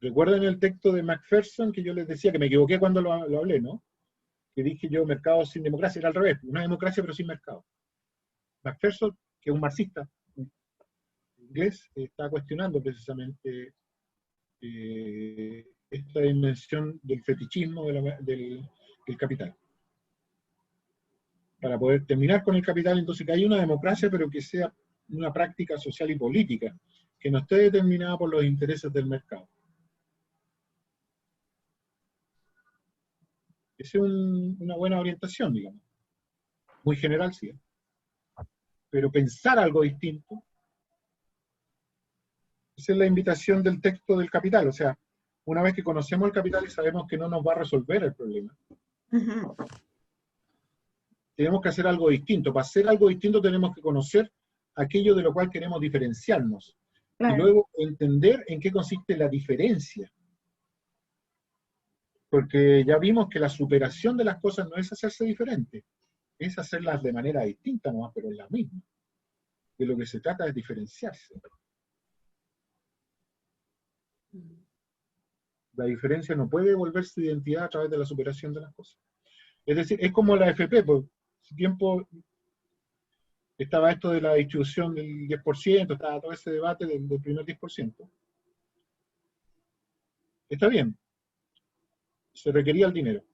¿Recuerdan el texto de Macpherson que yo les decía, que me equivoqué cuando lo hablé, ¿no? Que dije yo, mercado sin democracia, era al revés, una democracia pero sin mercado. Macpherson, que es un marxista inglés, está cuestionando precisamente esta dimensión del fetichismo del capital. Para poder terminar con el capital, entonces que haya una democracia, pero que sea una práctica social y política, que no esté determinada por los intereses del mercado. Esa es una buena orientación, digamos. Muy general, sí. Pero pensar algo distinto, esa es la invitación del texto del capital. O sea, una vez que conocemos el capital y sabemos que no nos va a resolver el problema, tenemos que hacer algo distinto. Para hacer algo distinto tenemos que conocer aquello de lo cual queremos diferenciarnos. Claro. Y luego entender en qué consiste la diferencia. Porque ya vimos que la superación de las cosas no es hacerse diferente, es hacerlas de manera distinta nomás, pero es la misma. De lo que se trata es diferenciarse. La diferencia no puede volverse identidad a través de la superación de las cosas. Es decir, es como la FP, por tiempo estaba esto de la distribución del 10%, estaba todo ese debate del primer 10%. Está bien, se requería el dinero,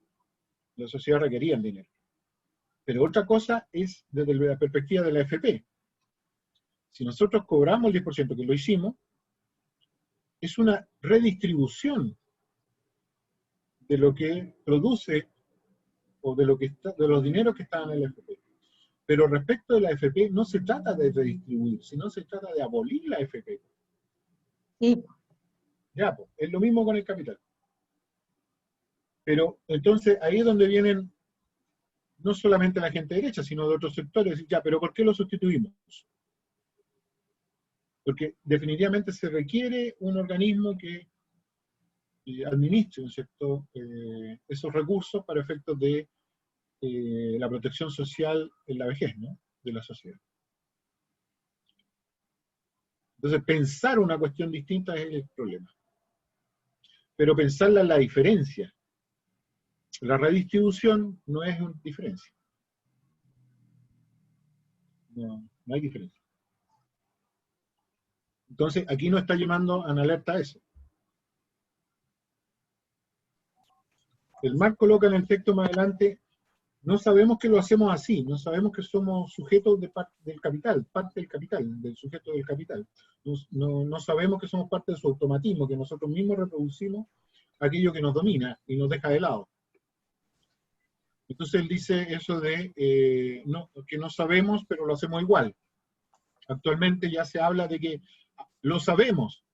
la sociedad requería el dinero. Pero otra cosa es desde la perspectiva de la AFP. Si nosotros cobramos el 10%, que lo hicimos, es una redistribución de lo que produce o de, lo que está, de los dineros que estaban en la AFP. Pero respecto de la AFP no se trata de redistribuir, sino se trata de abolir la AFP. Sí. Ya, pues, es lo mismo con el capital. Pero entonces ahí es donde vienen no solamente la gente derecha, sino de otros sectores. Ya, pero ¿por qué lo sustituimos? Porque definitivamente se requiere un organismo que administre, ¿no es cierto?, esos recursos para efectos de la protección social en la vejez, ¿no?, de la sociedad. Entonces, pensar una cuestión distinta es el problema. Pero pensarla en la diferencia. La redistribución no es una diferencia. No hay diferencia. Entonces, aquí no está llamando a una alerta a eso. El Marc coloca en el texto más adelante, no sabemos que lo hacemos así, no sabemos que somos sujetos del capital, parte del capital, del sujeto del capital. No sabemos que somos parte de su automatismo, que nosotros mismos reproducimos aquello que nos domina y nos deja de lado. Entonces él dice eso de que no sabemos, pero lo hacemos igual. Actualmente ya se habla de que lo sabemos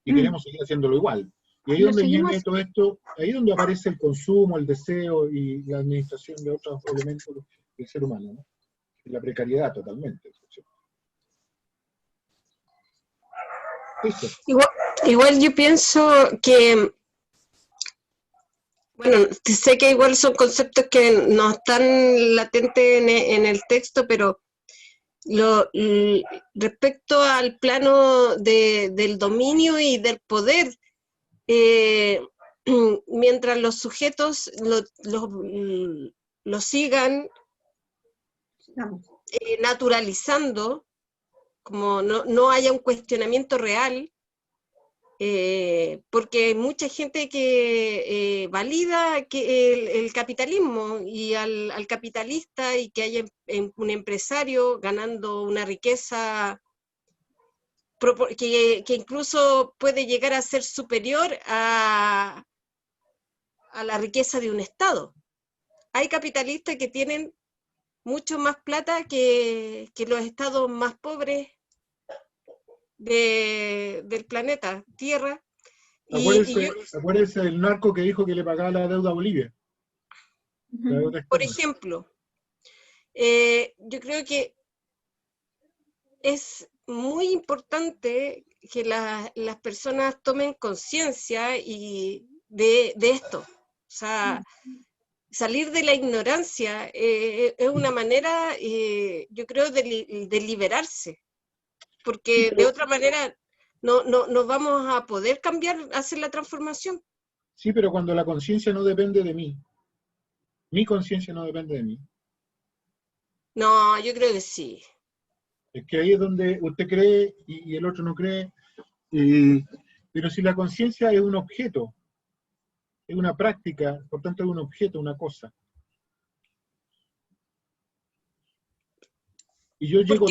y queremos seguir haciéndolo igual. Y ahí es donde viene todo esto, ahí es donde aparece el consumo, el deseo y la administración de otros elementos del ser humano, ¿no? Y la precariedad totalmente. Eso. Igual yo pienso que, bueno, sé que igual son conceptos que no están latentes en el texto, pero respecto al plano del dominio y del poder, mientras los sujetos lo sigan naturalizando, como no haya un cuestionamiento real, porque hay mucha gente que valida que el capitalismo y al capitalista, y que haya un empresario ganando una riqueza que incluso puede llegar a ser superior a la riqueza de un Estado. Hay capitalistas que tienen mucho más plata que los estados más pobres del planeta Tierra. Acuérdense del narco que dijo que le pagaba la deuda a Bolivia. Por ejemplo, yo creo que es muy importante que las personas tomen conciencia de esto. O sea, salir de la ignorancia es una manera, yo creo, de liberarse. Porque de otra manera no vamos a poder cambiar, hacer la transformación. Sí, pero cuando la conciencia no depende de mí, mi conciencia no depende de mí. No, yo creo que sí. Es que ahí es donde usted cree y el otro no cree. Pero si la conciencia es un objeto, es una práctica, por tanto es un objeto, una cosa. Y yo llego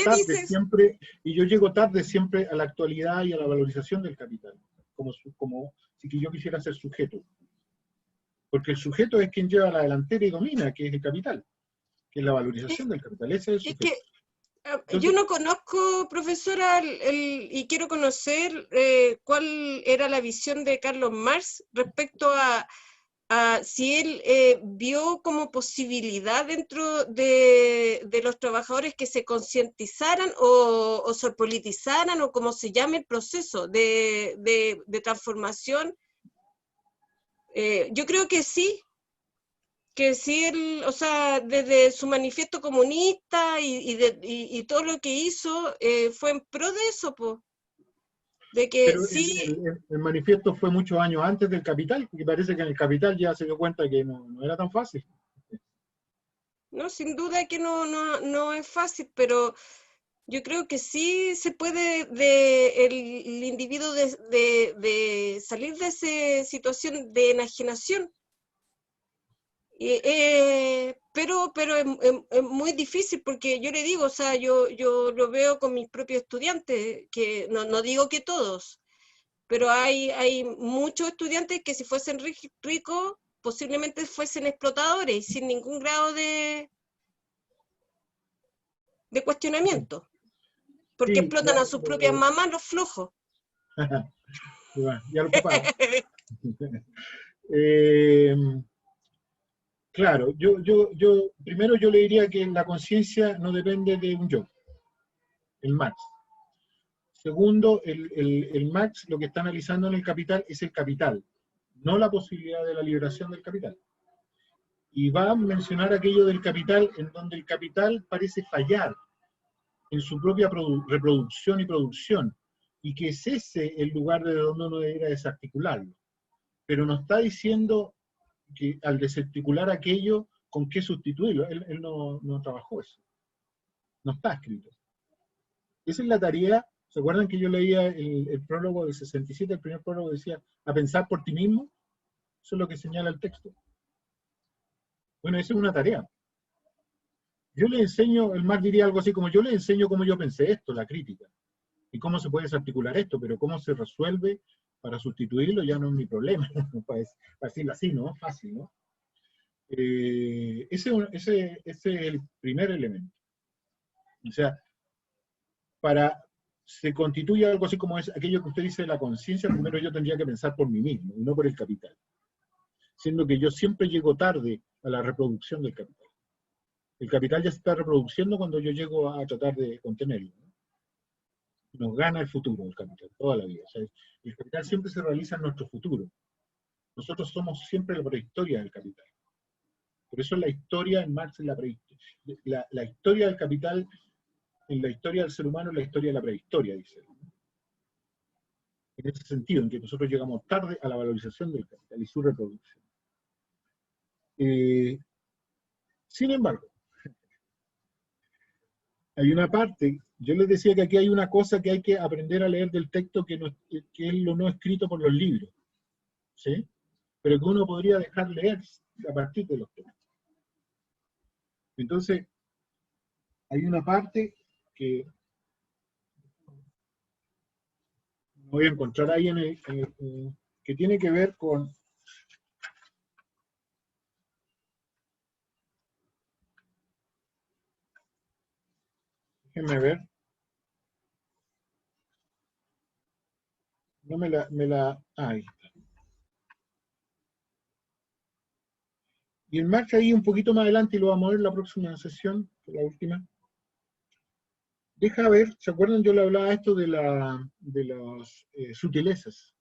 tarde siempre a la actualidad y a la valorización del capital, como si yo quisiera ser sujeto. Porque el sujeto es quien lleva la delantera y domina, que es el capital, que es la valorización del capital. Ese es el sujeto. Entonces, yo no conozco, profesora, y quiero conocer cuál era la visión de Carlos Marx respecto a si él vio como posibilidad dentro de los trabajadores que se concientizaran o se politizaran, o como se llame el proceso de transformación. Yo creo que sí él, o sea, desde su manifiesto comunista y todo lo que hizo fue en pro de eso, pues. De que pero sí. El manifiesto fue muchos años antes del Capital, porque parece que en el Capital ya se dio cuenta que no era tan fácil. No, sin duda que no es fácil, pero yo creo que sí se puede el individuo de salir de esa situación de enajenación. Pero es muy difícil porque yo le digo, o sea, yo lo veo con mis propios estudiantes, que no digo que todos, pero hay muchos estudiantes que si fuesen ricos, posiblemente fuesen explotadores sin ningún grado de cuestionamiento, porque Sí, explotan a sus propias mamás los flojos. Ya lo papás. Claro, primero yo le diría que la conciencia no depende de un yo, el Marx. Segundo, el Marx lo que está analizando en el Capital es el capital, no la posibilidad de la liberación del capital. Y va a mencionar aquello del capital en donde el capital parece fallar en su propia reproducción y producción, y que es ese el lugar de donde uno debería desarticularlo. Pero no está diciendo que al desarticular aquello, ¿con qué sustituirlo? Él no trabajó eso. No está escrito. Esa es la tarea. ¿Se acuerdan que yo leía el prólogo del 67, el primer prólogo decía, a pensar por ti mismo? Eso es lo que señala el texto. Bueno, esa es una tarea. Yo le enseño, el Marx diría algo así como, yo le enseño cómo yo pensé esto, la crítica, y cómo se puede desarticular esto, pero cómo se resuelve para sustituirlo ya no es mi problema, para decirlo así, ¿no? Fácil, ¿no? Ese es el primer elemento. O sea, para se constituye algo así como es aquello que usted dice de la conciencia, primero yo tendría que pensar por mí mismo, y no por el capital. Siendo que yo siempre llego tarde a la reproducción del capital. El capital ya se está reproduciendo cuando yo llego a tratar de contenerlo, ¿no? Nos gana el futuro el capital, toda la vida. O sea, el capital siempre se realiza en nuestro futuro. Nosotros somos siempre la prehistoria del capital. Por eso la historia en Marx es la prehistoria. La historia del capital, en la historia del ser humano, es la historia de la prehistoria, dice él. En ese sentido, en que nosotros llegamos tarde a la valorización del capital y su reproducción. Sin embargo, hay una parte, yo les decía que aquí hay una cosa que hay que aprender a leer del texto que es lo no escrito por los libros, ¿sí? Pero que uno podría dejar leer a partir de los textos. Entonces, hay una parte que voy a encontrar ahí que tiene que ver con déjenme ver. No ahí está. Y el Marx ahí un poquito más adelante, y lo vamos a ver en la próxima sesión, la última. Deja ver, ¿se acuerdan? Yo le hablaba esto de las sutilezas.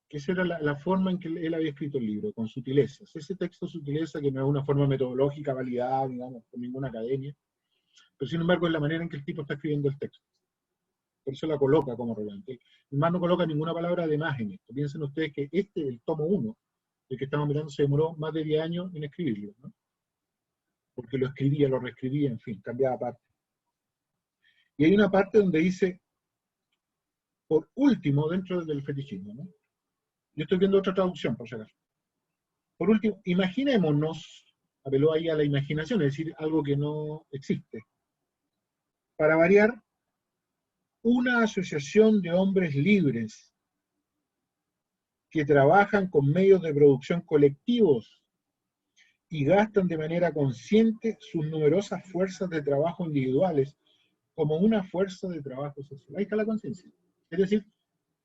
Que esa era la forma en que él había escrito el libro, con sutilezas. Ese texto sutileza que no es una forma metodológica validada, digamos, por ninguna academia, pero sin embargo es la manera en que el tipo está escribiendo el texto. Por eso la coloca como relevante. El Marx no coloca ninguna palabra de más en esto. Piensen ustedes que el tomo 1, el que estamos mirando, se demoró más de 10 años en escribirlo, ¿no? Porque lo escribía, lo reescribía, en fin, cambiaba parte. Y hay una parte donde dice, por último, dentro del fetichismo, ¿no? Yo estoy viendo otra traducción, por si acaso. Por último, imaginémonos, apeló ahí a la imaginación, es decir, algo que no existe. Para variar, una asociación de hombres libres que trabajan con medios de producción colectivos y gastan de manera consciente sus numerosas fuerzas de trabajo individuales como una fuerza de trabajo social. Ahí está la conciencia. Es decir,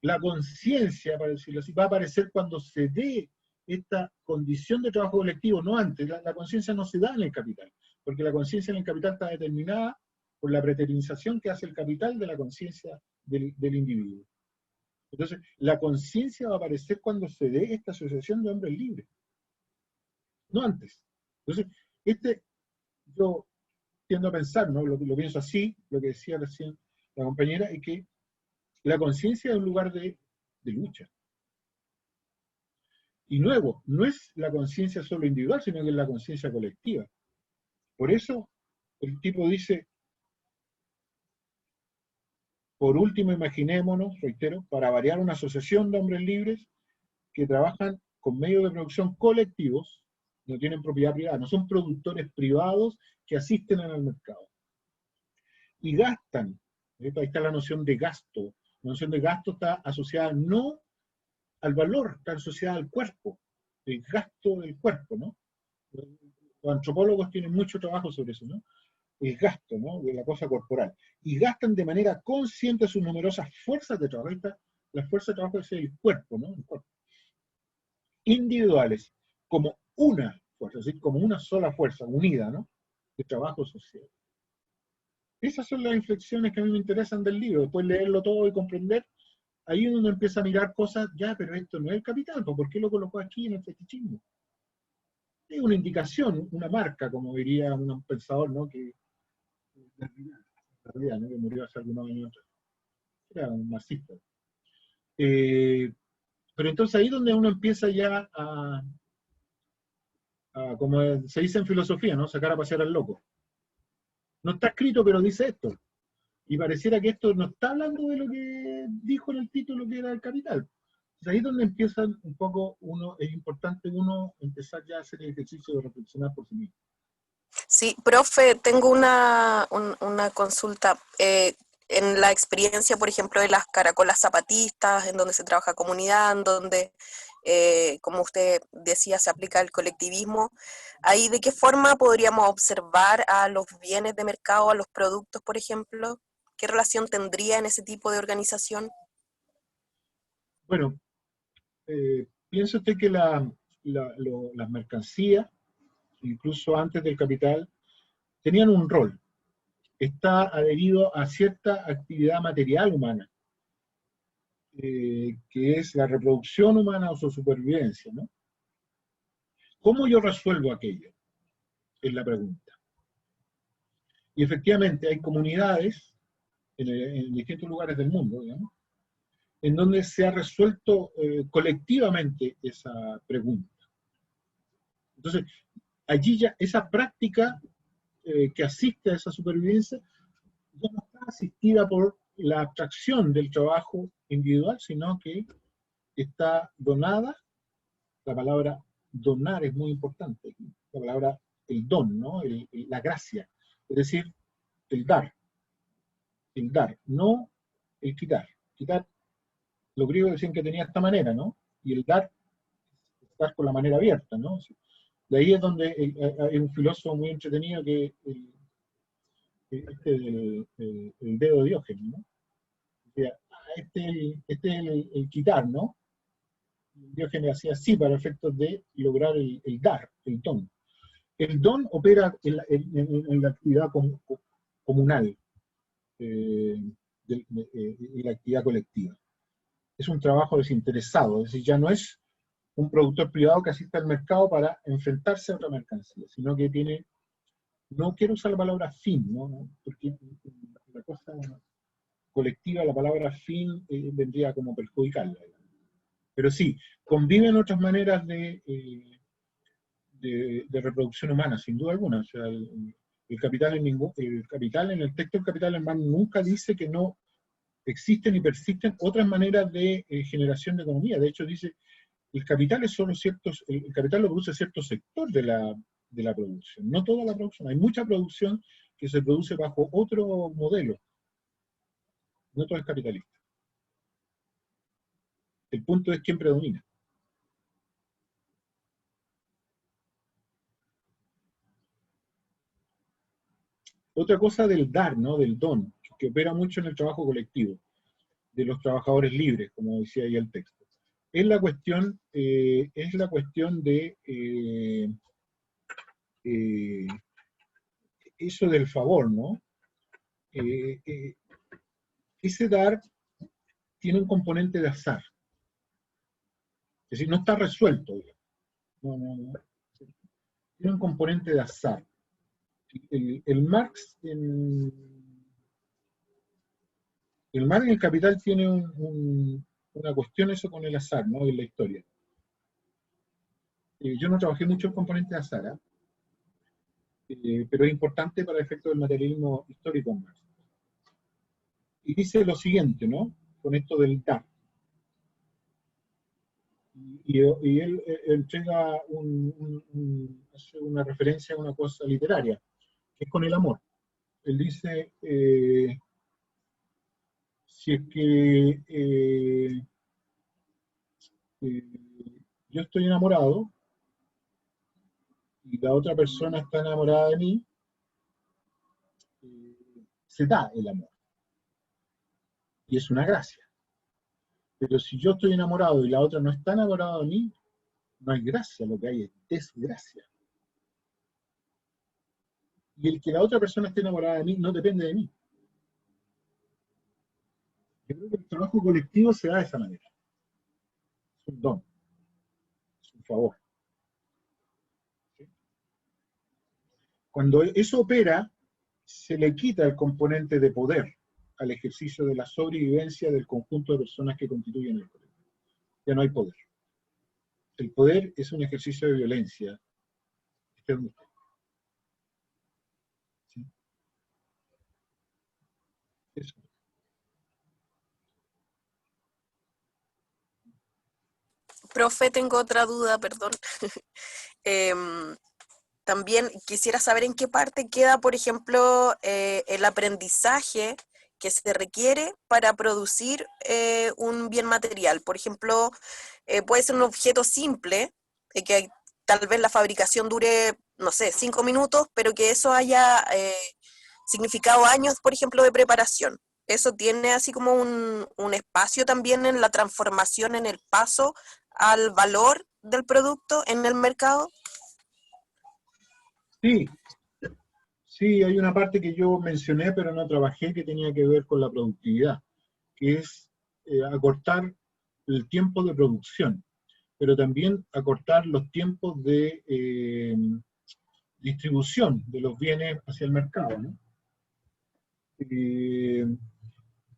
la conciencia, para decirlo así, va a aparecer cuando se dé esta condición de trabajo colectivo, no antes. La conciencia no se da en el capital, porque la conciencia en el capital está determinada por la preterización que hace el capital de la conciencia del individuo. Entonces, la conciencia va a aparecer cuando se dé esta asociación de hombres libres, no antes. Entonces, yo tiendo a pensar, ¿no? Lo pienso así, lo que decía recién la compañera, es que la conciencia es un lugar de lucha. Y luego, no es la conciencia solo individual, sino que es la conciencia colectiva. Por eso el tipo dice, por último imaginémonos, reitero, para variar una asociación de hombres libres que trabajan con medios de producción colectivos, no tienen propiedad privada, no son productores privados que asisten al mercado. Y gastan, ahí está la noción de gasto. La noción de gasto está asociada no al valor, está asociada al cuerpo, el gasto del cuerpo, ¿no? Los antropólogos tienen mucho trabajo sobre eso, ¿no? El gasto, ¿no? De la cosa corporal. Y gastan de manera consciente sus numerosas fuerzas de trabajo. Ahí está, la fuerza de trabajo es el cuerpo, ¿no? El cuerpo. Individuales, como una fuerza, es decir, como una sola fuerza, unida, ¿no? De trabajo social. Esas son las inflexiones que a mí me interesan del libro. Después leerlo todo y comprender, ahí uno empieza a mirar cosas, ya, pero esto no es el capital, ¿por qué lo colocó aquí en el fetichismo? Es una indicación, una marca, como diría un pensador, ¿no? Que ¿no? Que murió hace algunos años atrás. Era un marxista. Pero entonces ahí es donde uno empieza ya como se dice en filosofía, ¿no? Sacar a pasear al loco. No está escrito, pero dice esto. Y pareciera que esto no está hablando de lo que dijo en el título que era el capital. Entonces ahí es donde empieza un poco es importante uno empezar ya a hacer el ejercicio de reflexionar por sí mismo. Sí, profe, tengo una consulta. En la experiencia, por ejemplo, de las caracolas zapatistas, en donde se trabaja comunidad, en donde, como usted decía, se aplica el colectivismo, ¿ahí de qué forma podríamos observar a los bienes de mercado, a los productos, por ejemplo? ¿Qué relación tendría en ese tipo de organización? Bueno, piensa usted que las mercancías, incluso antes del capital, tenían un rol. Está adherido a cierta actividad material humana, que es la reproducción humana o su supervivencia, ¿no? ¿Cómo yo resuelvo aquello? Es la pregunta. Y efectivamente hay comunidades en distintos lugares del mundo, digamos, en donde se ha resuelto colectivamente esa pregunta. Entonces, allí ya esa práctica que asiste a esa supervivencia ya no está asistida por la abstracción del trabajo individual, sino que está donada. La palabra donar es muy importante, la palabra el don, ¿no? La gracia, es decir, el dar, no el quitar. Quitar, los griegos decían que tenía esta manera, ¿no? Y el dar con la manera abierta, ¿no? De ahí es donde hay un filósofo muy entretenido que el dedo de Diógenes, ¿no? Este es el quitar, ¿no? Diógenes hacía así para efectos de lograr el dar, el don. El don opera en la actividad comunal, en la actividad colectiva. Es un trabajo desinteresado, es decir, ya no es un productor privado que asiste al mercado para enfrentarse a otra mercancía, sino que tiene, no quiero usar la palabra fin, ¿no? Porque la cosa colectiva, la palabra fin vendría como perjudicarla. Pero sí, conviven otras maneras de reproducción humana, sin duda alguna. O sea, el capital en el texto del Capital en Marx nunca dice que no existen y persisten otras maneras de generación de economía. De hecho, dice, el capital es solo el capital lo produce cierto sector de la producción, no toda la producción. Hay mucha producción que se produce bajo otro modelo. No todo es capitalista. El punto es quién predomina. Otra cosa del dar, ¿no? Del don, que opera mucho en el trabajo colectivo, de los trabajadores libres, como decía ahí el texto. Es la cuestión de eso del favor, ¿no? Ese dar tiene un componente de azar. Es decir, no está resuelto, digamos. No. Tiene un componente de azar. El Marx en el Capital tiene una cuestión eso con el azar, ¿no? En la historia. Yo no trabajé mucho en componentes de azar, ¿eh? pero es importante para el efecto del materialismo histórico en Marx. Y dice lo siguiente, ¿no? Con esto del dar. Y él entrega hace una referencia a una cosa literaria, que es con el amor. Él dice, si es que yo estoy enamorado y la otra persona está enamorada de mí, se da el amor. Y es una gracia. Pero si yo estoy enamorado y la otra no está enamorada de mí, no hay gracia, lo que hay es desgracia. Y el que la otra persona esté enamorada de mí no depende de mí. Yo creo que el trabajo colectivo se da de esa manera. Es un don, es un favor. ¿Sí? Cuando eso opera, se le quita el componente de poder al ejercicio de la sobrevivencia del conjunto de personas que constituyen el colectivo. Ya no hay poder. El poder es un ejercicio de violencia. ¿Sí? Eso. Profe, tengo otra duda, perdón. También quisiera saber en qué parte queda, por ejemplo, el aprendizaje que se requiere para producir un bien material. Por ejemplo, puede ser un objeto simple, que tal vez la fabricación dure, no sé, 5 minutos, pero que eso haya significado años, por ejemplo, de preparación. ¿Eso tiene así como un espacio también en la transformación, en el paso al valor del producto en el mercado? Sí, sí, hay una parte que yo mencioné, pero no trabajé, que tenía que ver con la productividad, que es acortar el tiempo de producción, pero también acortar los tiempos de distribución de los bienes hacia el mercado, ¿no?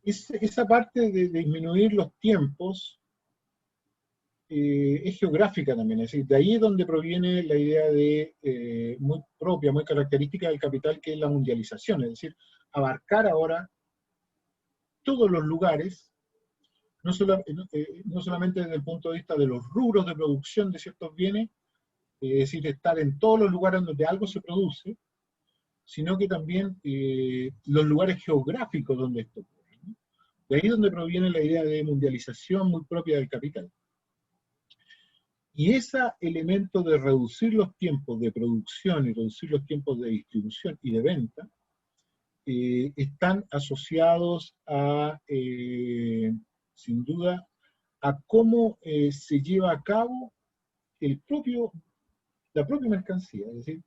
Esa parte de disminuir los tiempos es geográfica también, es decir, de ahí es donde proviene la idea de muy propia, muy característica del capital, que es la mundialización, es decir, abarcar ahora todos los lugares, no solamente desde el punto de vista de los rubros de producción de ciertos bienes, es decir, estar en todos los lugares donde algo se produce, sino que también los lugares geográficos donde esto ocurre, ¿no? De ahí es donde proviene la idea de mundialización muy propia del capital. Y ese elemento de reducir los tiempos de producción y reducir los tiempos de distribución y de venta están asociados a, sin duda, a cómo se lleva a cabo la propia mercancía. Es decir,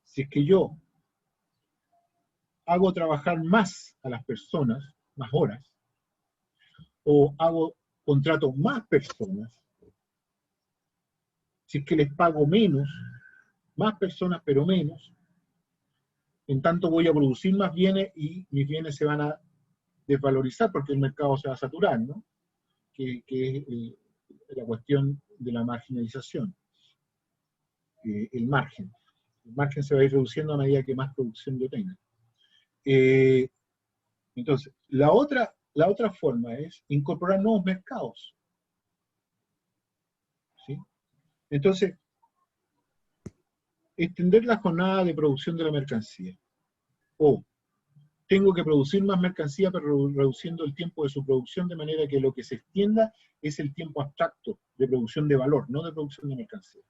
si es que yo hago trabajar más a las personas, más horas, o contrato más personas, si es que les pago menos, más personas pero menos, en tanto voy a producir más bienes y mis bienes se van a desvalorizar porque el mercado se va a saturar, ¿no? Que es la cuestión de la marginalización, el margen. El margen se va a ir reduciendo a medida que más producción yo tenga. Entonces, la otra forma es incorporar nuevos mercados. ¿Sí? Entonces, extender la jornada de producción de la mercancía. O tengo que producir más mercancía, pero reduciendo el tiempo de su producción, de manera que lo que se extienda es el tiempo abstracto de producción de valor, no de producción de mercancía.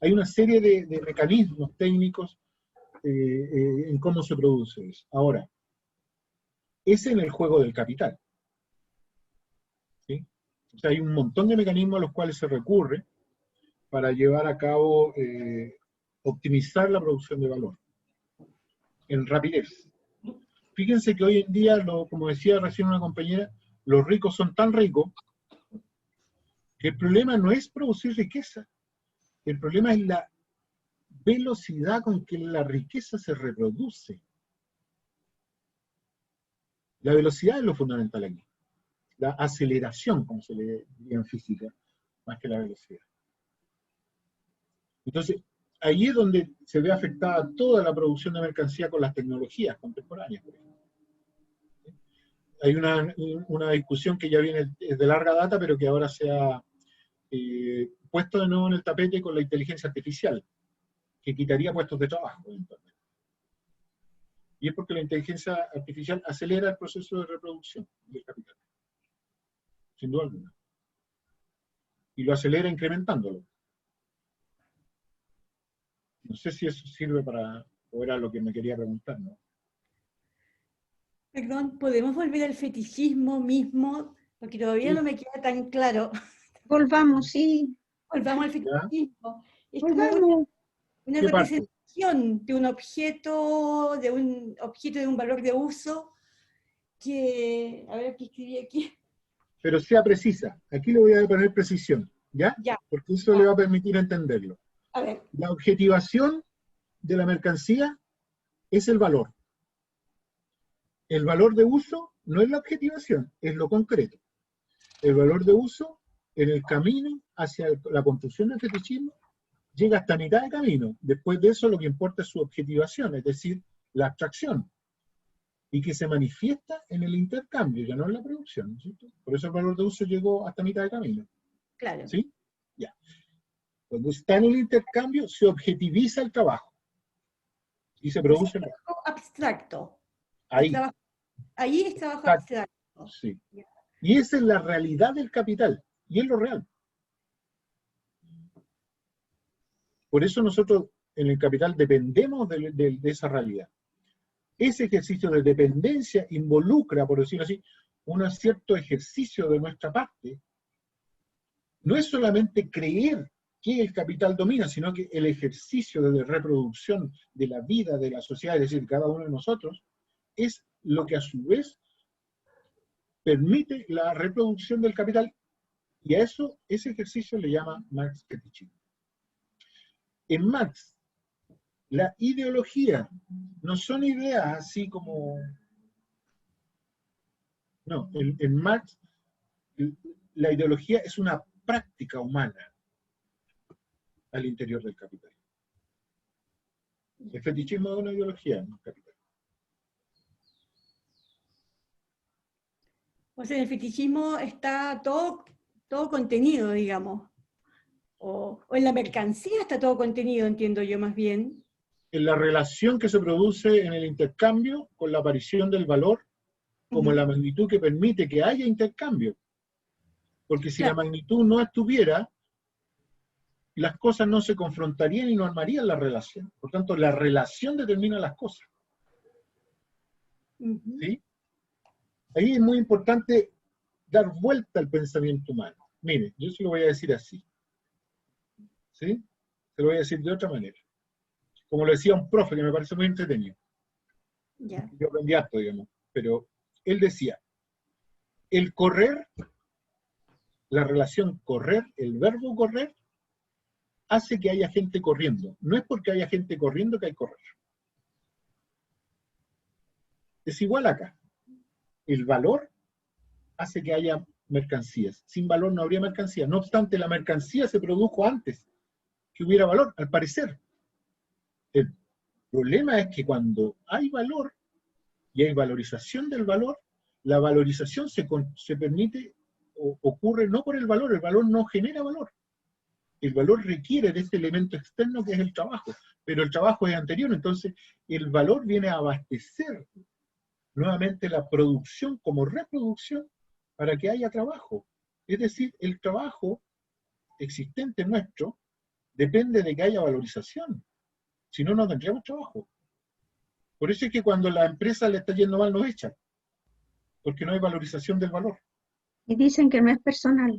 Hay una serie de mecanismos técnicos en cómo se produce eso. Ahora, es en el juego del capital. ¿Sí? O sea, hay un montón de mecanismos a los cuales se recurre para llevar a cabo, optimizar la producción de valor en rapidez. Fíjense que hoy en día, como decía recién una compañera, los ricos son tan ricos que el problema no es producir riqueza, el problema es la velocidad con que la riqueza se reproduce. La velocidad es lo fundamental aquí, la aceleración, como se le diría en física, más que la velocidad. Entonces, ahí es donde se ve afectada toda la producción de mercancía con las tecnologías contemporáneas. Hay una discusión que ya viene de larga data, pero que ahora se ha puesto de nuevo en el tapete con la inteligencia artificial, que quitaría puestos de trabajo eventualmente. Y es porque la inteligencia artificial acelera el proceso de reproducción del capital, sin duda alguna. Y lo acelera incrementándolo. No sé si eso sirve para, o era lo que me quería preguntar, ¿no? Perdón, ¿podemos volver al fetichismo mismo? Porque todavía Sí. no me queda tan claro. Volvamos, sí. Volvamos al ¿Ya? fetichismo. Es como Volvamos. una ¿Qué parte? representación de un objeto, de un valor de uso, que, a ver, ¿qué escribí aquí? Pero sea precisa. Aquí le voy a poner precisión, ¿ya? Ya, Porque eso le va a permitir entenderlo. a ver, La objetivación de la mercancía es el valor. El valor de uso no es la objetivación, es lo concreto. El valor de uso, en el camino hacia la construcción del fetichismo, llega hasta mitad de camino. Después de eso lo que importa es su objetivación, es decir, la abstracción, y que se manifiesta en el intercambio, ya no en la producción, ¿cierto? Por eso el valor de uso llegó hasta mitad de camino. claro. ¿Sí? Ya. Cuando está en el intercambio, se objetiviza el trabajo. Y se produce el trabajo. Trabajo abstracto. Ahí. Ahí es trabajo Exacto. abstracto. Sí. Y esa es la realidad del capital. Y es lo real. Por eso nosotros en el capital dependemos de esa realidad. Ese ejercicio de dependencia involucra, por decirlo así, un cierto ejercicio de nuestra parte. No es solamente creer que el capital domina, sino que el ejercicio de reproducción de la vida de la sociedad, es decir, cada uno de nosotros, es lo que a su vez permite la reproducción del capital, y a eso, ese ejercicio le llama Marx fetichismo. En Marx, la ideología no son ideas así como... No, en Marx, la ideología es una práctica humana al interior del capital. El fetichismo es una ideología en el capital. O sea, en el fetichismo está todo contenido, digamos. O en la mercancía está todo contenido, entiendo yo más bien. En la relación que se produce en el intercambio con la aparición del valor como la magnitud que permite que haya intercambio. Porque si la magnitud no estuviera, las cosas no se confrontarían y no armarían la relación. Por tanto, la relación determina las cosas. ¿Sí? Ahí es muy importante dar vuelta al pensamiento humano. Mire, yo se lo voy a decir así. ¿Sí? Se lo voy a decir de otra manera. Como lo decía un profe que me parece muy entretenido. Ya. Yo aprendí harto, digamos. Pero él decía, el correr, la relación correr, el verbo correr, hace que haya gente corriendo. No es porque haya gente corriendo que hay que correr. Es igual acá. El valor hace que haya mercancías. Sin valor no habría mercancía. No obstante, la mercancía se produjo antes que hubiera valor, al parecer. El problema es que cuando hay valor y hay valorización del valor, la valorización se permite o ocurre no por el valor no genera valor. El valor requiere de este elemento externo que es el trabajo, pero el trabajo es anterior, entonces el valor viene a abastecer nuevamente la producción como reproducción para que haya trabajo. Es decir, el trabajo existente nuestro depende de que haya valorización, si no, no tendríamos trabajo. Por eso es que cuando la empresa le está yendo mal nos echan, porque no hay valorización del valor. Y dicen que no es personal.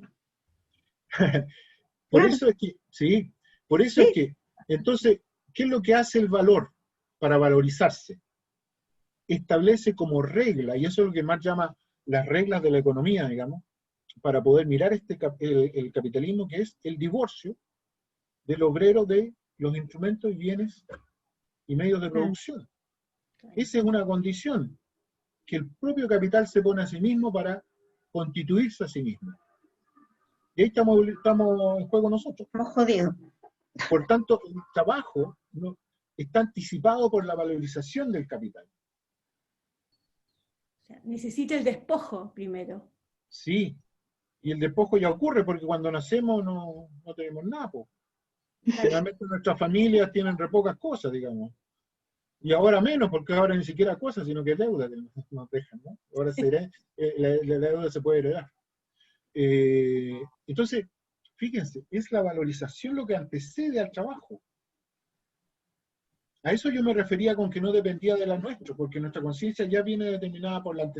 Por Claro. eso es que, sí, por eso es que, entonces, ¿qué es lo que hace el valor para valorizarse? Establece como regla, y eso es lo que más llama las reglas de la economía, digamos, para poder mirar el capitalismo, que es el divorcio del obrero de los instrumentos y bienes y medios de producción. Esa es una condición que el propio capital se pone a sí mismo para constituirse a sí mismo. Y ahí estamos en juego nosotros. Estamos jodidos. Por tanto, el trabajo no, está anticipado por la valorización del capital. O sea, necesita el despojo primero. Sí, y el despojo ya ocurre porque cuando nacemos no tenemos nada, po. Generalmente nuestras familias tienen re pocas cosas, digamos. Y ahora menos, porque ahora ni siquiera cosas, sino que deuda que nos dejan, ¿no? Ahora la deuda se puede heredar. Entonces, fíjense, es la valorización lo que antecede al trabajo. A eso yo me refería con que no dependía de la nuestra, porque nuestra conciencia ya viene determinada por la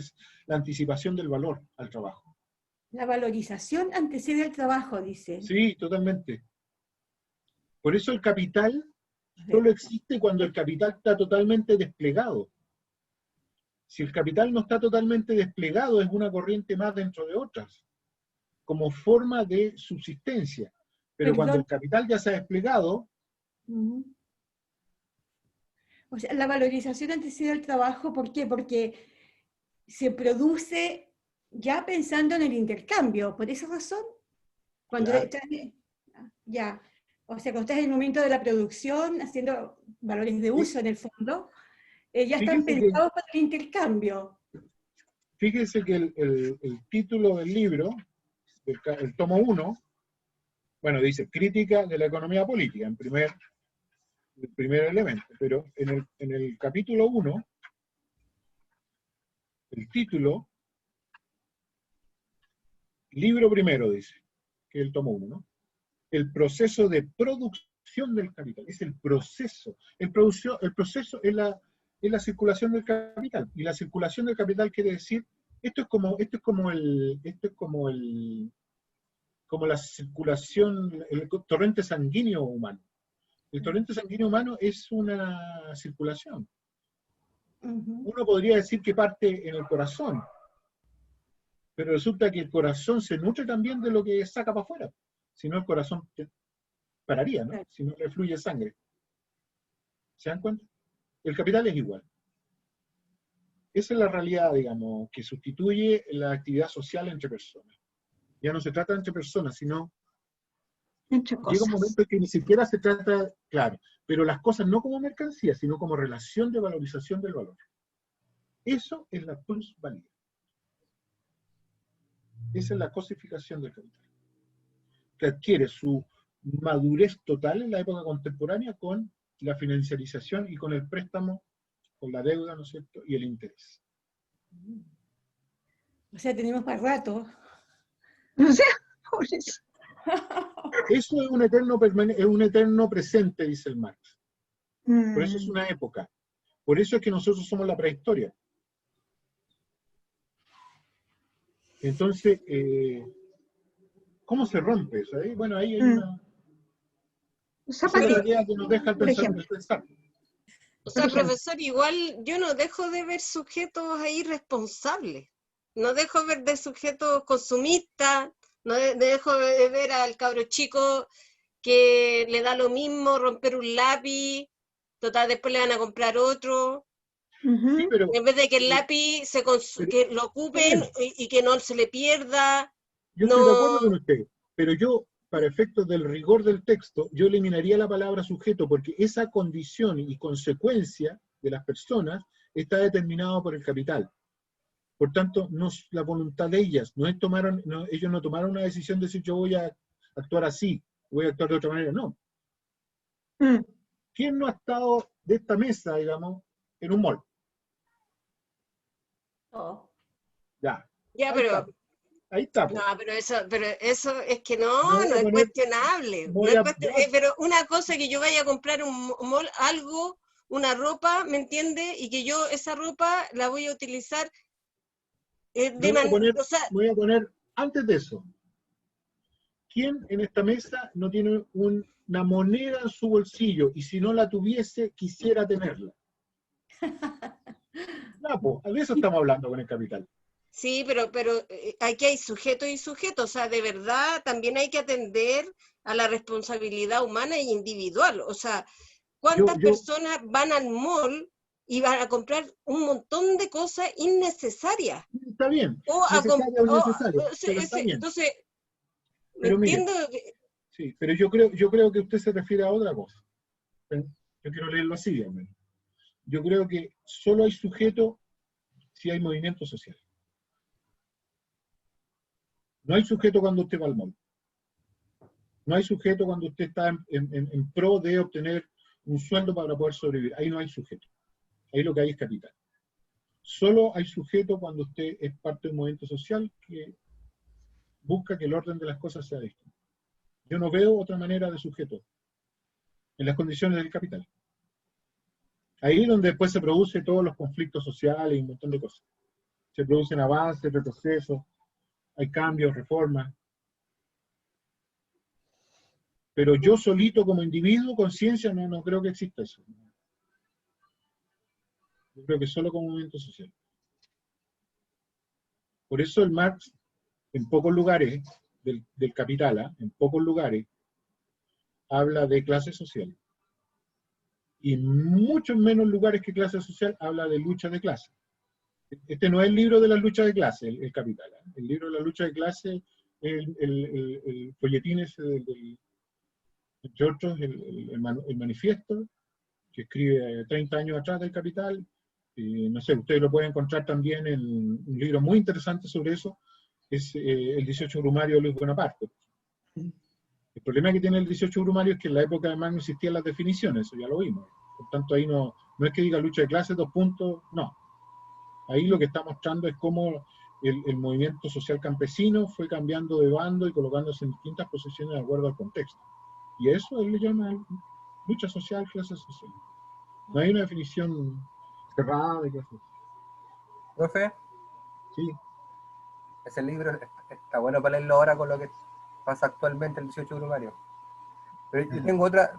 anticipación del valor al trabajo. La valorización antecede al trabajo, dice. Sí, totalmente. Por eso el capital solo existe cuando el capital está totalmente desplegado. Si el capital no está totalmente desplegado, es una corriente más dentro de otras, como forma de subsistencia. Pero cuando el capital ya se ha desplegado... O sea, la valorización antecede al trabajo, ¿por qué? Porque se produce ya pensando en el intercambio, por esa razón. Cuando Claro. estás, ya, o sea, cuando estás en el momento de la producción, haciendo valores de uso en el fondo, ya están pensados para el intercambio. Fíjese que el título del libro, el tomo 1, bueno, dice Crítica de la economía política, el primer elemento, pero en el capítulo 1, el título, libro primero dice, que es el tomo 1, ¿no? El proceso de producción del capital, es el proceso. El proceso es la circulación del capital, y la circulación del capital quiere decir, esto es como la circulación, el torrente sanguíneo humano. El torrente sanguíneo humano es una circulación. Uno podría decir que parte en el corazón, pero resulta que el corazón se nutre también de lo que saca para afuera. Si no, el corazón pararía, ¿no? Si no le fluye sangre. ¿Se dan cuenta? El capital es igual. Esa es la realidad, digamos, que sustituye la actividad social entre personas. Ya no se trata entre personas, sino llega un momento en que ni siquiera se trata, claro, pero las cosas no como mercancía, sino como relación de valorización del valor. Eso es la plusvalía. Esa es la cosificación del capital, que adquiere su madurez total en la época contemporánea con la financiarización y con el préstamo, con la deuda, ¿no es cierto?, y el interés. O sea, tenemos para rato. O sea, por eso. Eso es un eterno presente, dice el Marx. Por eso es una época. Por eso es que nosotros somos la prehistoria. Entonces, ¿cómo se rompe eso? Bueno, ahí hay una idea que nos deja el pensar. O sea, profesor, igual yo no dejo de ver sujetos ahí responsables. No dejo de sujetos consumistas. No dejo de ver al cabro chico que le da lo mismo romper un lápiz. Total, después le van a comprar otro. Sí, pero, en vez de que el lápiz que lo ocupen y que no se le pierda. Yo estoy de acuerdo con usted, pero yo, para efectos del rigor del texto, yo eliminaría la palabra sujeto, porque esa condición y consecuencia de las personas está determinado por el capital. Por tanto, no es la voluntad de ellas. Ellos no tomaron una decisión de decir yo voy a actuar así, voy a actuar de otra manera. No. ¿Quién no ha estado de esta mesa, digamos, en un mall? Oh. Ya. Ya, pero... Ahí está. No, pero eso es que no es cuestionable. Pero una cosa que yo vaya a comprar un mall, algo, una ropa, ¿me entiende? Y que yo esa ropa la voy a utilizar voy a poner, antes de eso, ¿quién en esta mesa no tiene una moneda en su bolsillo y si no la tuviese, quisiera tenerla? No, pues, de eso estamos hablando con el capital. Sí, pero aquí hay sujetos y sujetos, o sea, de verdad también hay que atender a la responsabilidad humana e individual. O sea, ¿cuántas personas van al mall y van a comprar un montón de cosas innecesarias? Está bien. Entonces, pero ¿me entiendo? Sí, pero yo creo que usted se refiere a otra cosa. Yo quiero leerlo así, al menos. Yo creo que solo hay sujeto si hay movimiento social. No hay sujeto cuando usted va al mall. No hay sujeto cuando usted está en pro de obtener un sueldo para poder sobrevivir. Ahí no hay sujeto. Ahí lo que hay es capital. Solo hay sujeto cuando usted es parte de un movimiento social que busca que el orden de las cosas sea distinto. Yo no veo otra manera de sujeto en las condiciones del capital. Ahí es donde después se producen todos los conflictos sociales y un montón de cosas. Se producen avances, retrocesos, hay cambios, reformas. Pero yo solito como individuo, conciencia, no creo que exista eso. Yo creo que solo como movimiento social. Por eso el Marx, en pocos lugares del capital, en pocos lugares, habla de clase social. Y en muchos menos lugares que clase social habla de lucha de clase. Este no es el libro de la lucha de clase, el capital. El libro de la lucha de clase, el folletín ese del George, el manifiesto, que escribe 30 años atrás del capital. No sé, ustedes lo pueden encontrar también en un libro muy interesante sobre eso, es el 18 Brumario de Luis Bonaparte. El problema que tiene el 18 Brumario es que en la época además no existían las definiciones, eso ya lo vimos. Por tanto, ahí no es que diga lucha de clases, 2 puntos, no. Ahí lo que está mostrando es cómo el movimiento social campesino fue cambiando de bando y colocándose en distintas posiciones de acuerdo al contexto. Y eso él le llama lucha social, clase social. No hay una definición cerrada de clase. ¿Profe? Sí. Ese libro está bueno para leerlo ahora con lo que pasa actualmente el 18 de Brumario. Pero yo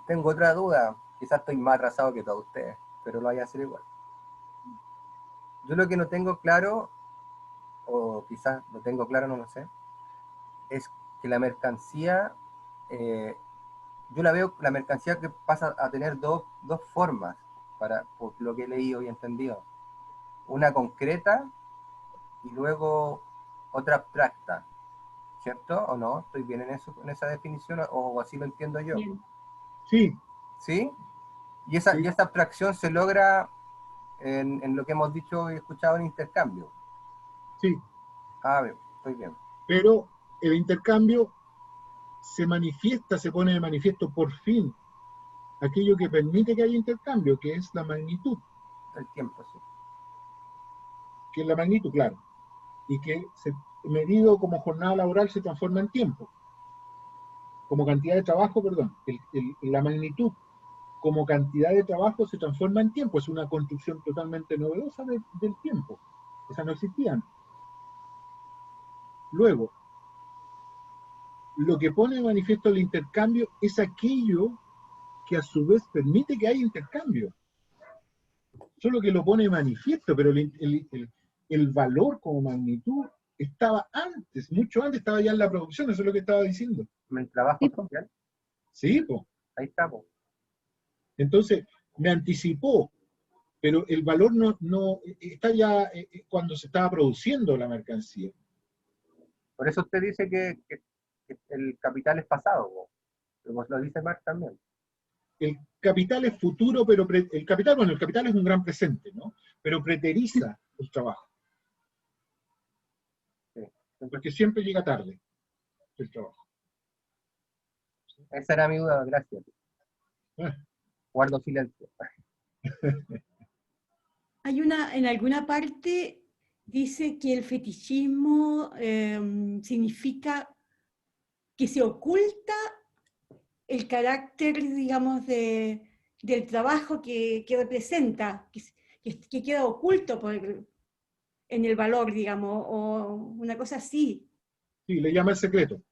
tengo otra duda. Quizás estoy más atrasado que todos ustedes, pero lo voy a hacer igual. Yo lo que no tengo claro, o quizás lo tengo claro, no lo sé, es que la mercancía, yo la veo, la mercancía que pasa a tener dos formas, por lo que he leído y entendido. Una concreta y luego otra abstracta, ¿cierto? ¿O no? ¿Estoy bien en esa definición o así lo entiendo yo? Bien. Sí. ¿Sí? Y esa abstracción se logra en lo que hemos dicho y escuchado en intercambio. Sí. Bien, estoy bien. Pero el intercambio se manifiesta, se pone de manifiesto por fin aquello que permite que haya intercambio, que es la magnitud. El tiempo, sí. Que es la magnitud, claro. Y que medido como jornada laboral se transforma en tiempo. Como cantidad de trabajo, perdón. La magnitud como cantidad de trabajo se transforma en tiempo. Es una construcción totalmente novedosa del tiempo. Esa no existía antes. Luego, lo que pone de manifiesto el intercambio es aquello que a su vez permite que haya intercambio. Solo que lo pone de manifiesto, pero el valor como magnitud estaba antes, mucho antes, estaba ya en la producción, eso es lo que estaba diciendo. ¿El trabajo social? Sí, pues. Ahí está, po. Entonces, me anticipó, pero el valor no está ya cuando se estaba produciendo la mercancía. Por eso usted dice que el capital es pasado, po. Como lo dice Marx también. El capital es futuro, pero el capital es un gran presente, ¿no? Pero preteriza el trabajo. Sí. Porque siempre llega tarde el trabajo. Esa era mi duda, gracias. Guardo silencio. En alguna parte dice que el fetichismo significa que se oculta el carácter, digamos, del trabajo que representa, que queda oculto en el valor, digamos, o una cosa así. Sí, le llama el secreto.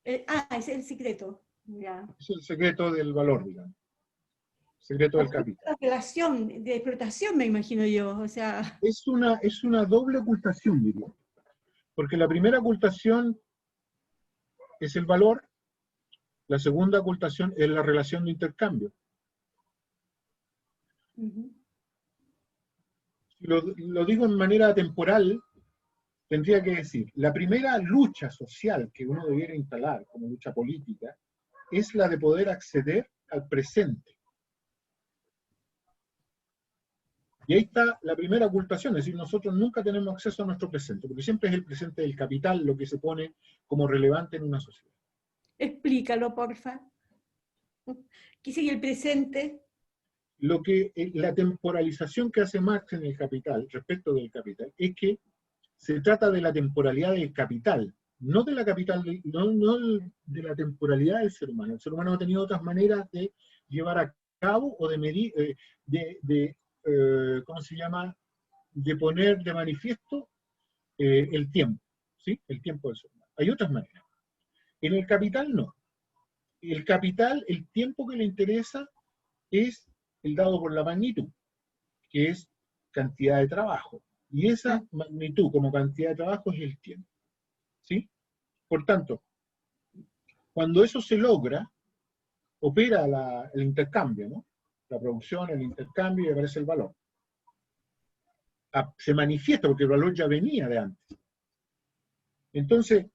Es el secreto. Ya. Es el secreto del valor, digamos. El secreto del capital. La relación de explotación, me imagino yo. O sea. Es una doble ocultación, diría. Porque la primera ocultación es el valor, la segunda ocultación es la relación de intercambio. Si lo digo en manera temporal, tendría que decir, la primera lucha social que uno debiera instalar como lucha política es la de poder acceder al presente. Y ahí está la primera ocultación, es decir, nosotros nunca tenemos acceso a nuestro presente, porque siempre es el presente del capital lo que se pone como relevante en una sociedad. Explícalo, porfa. ¿Qué sigue el presente? La temporalización que hace Marx en el Capital, respecto del capital, es que se trata de la temporalidad del capital, no de la de la temporalidad del ser humano. El ser humano ha tenido otras maneras de llevar a cabo o de medir, ¿cómo se llama?, de poner de manifiesto el tiempo, ¿sí? El tiempo del ser humano. Hay otras maneras. En el capital no. El capital, el tiempo que le interesa es el dado por la magnitud, que es cantidad de trabajo. Y esa magnitud como cantidad de trabajo es el tiempo, ¿sí? Por tanto, cuando eso se logra, opera el intercambio, ¿no? La producción, el intercambio y aparece el valor. Se manifiesta porque el valor ya venía de antes. Entonces,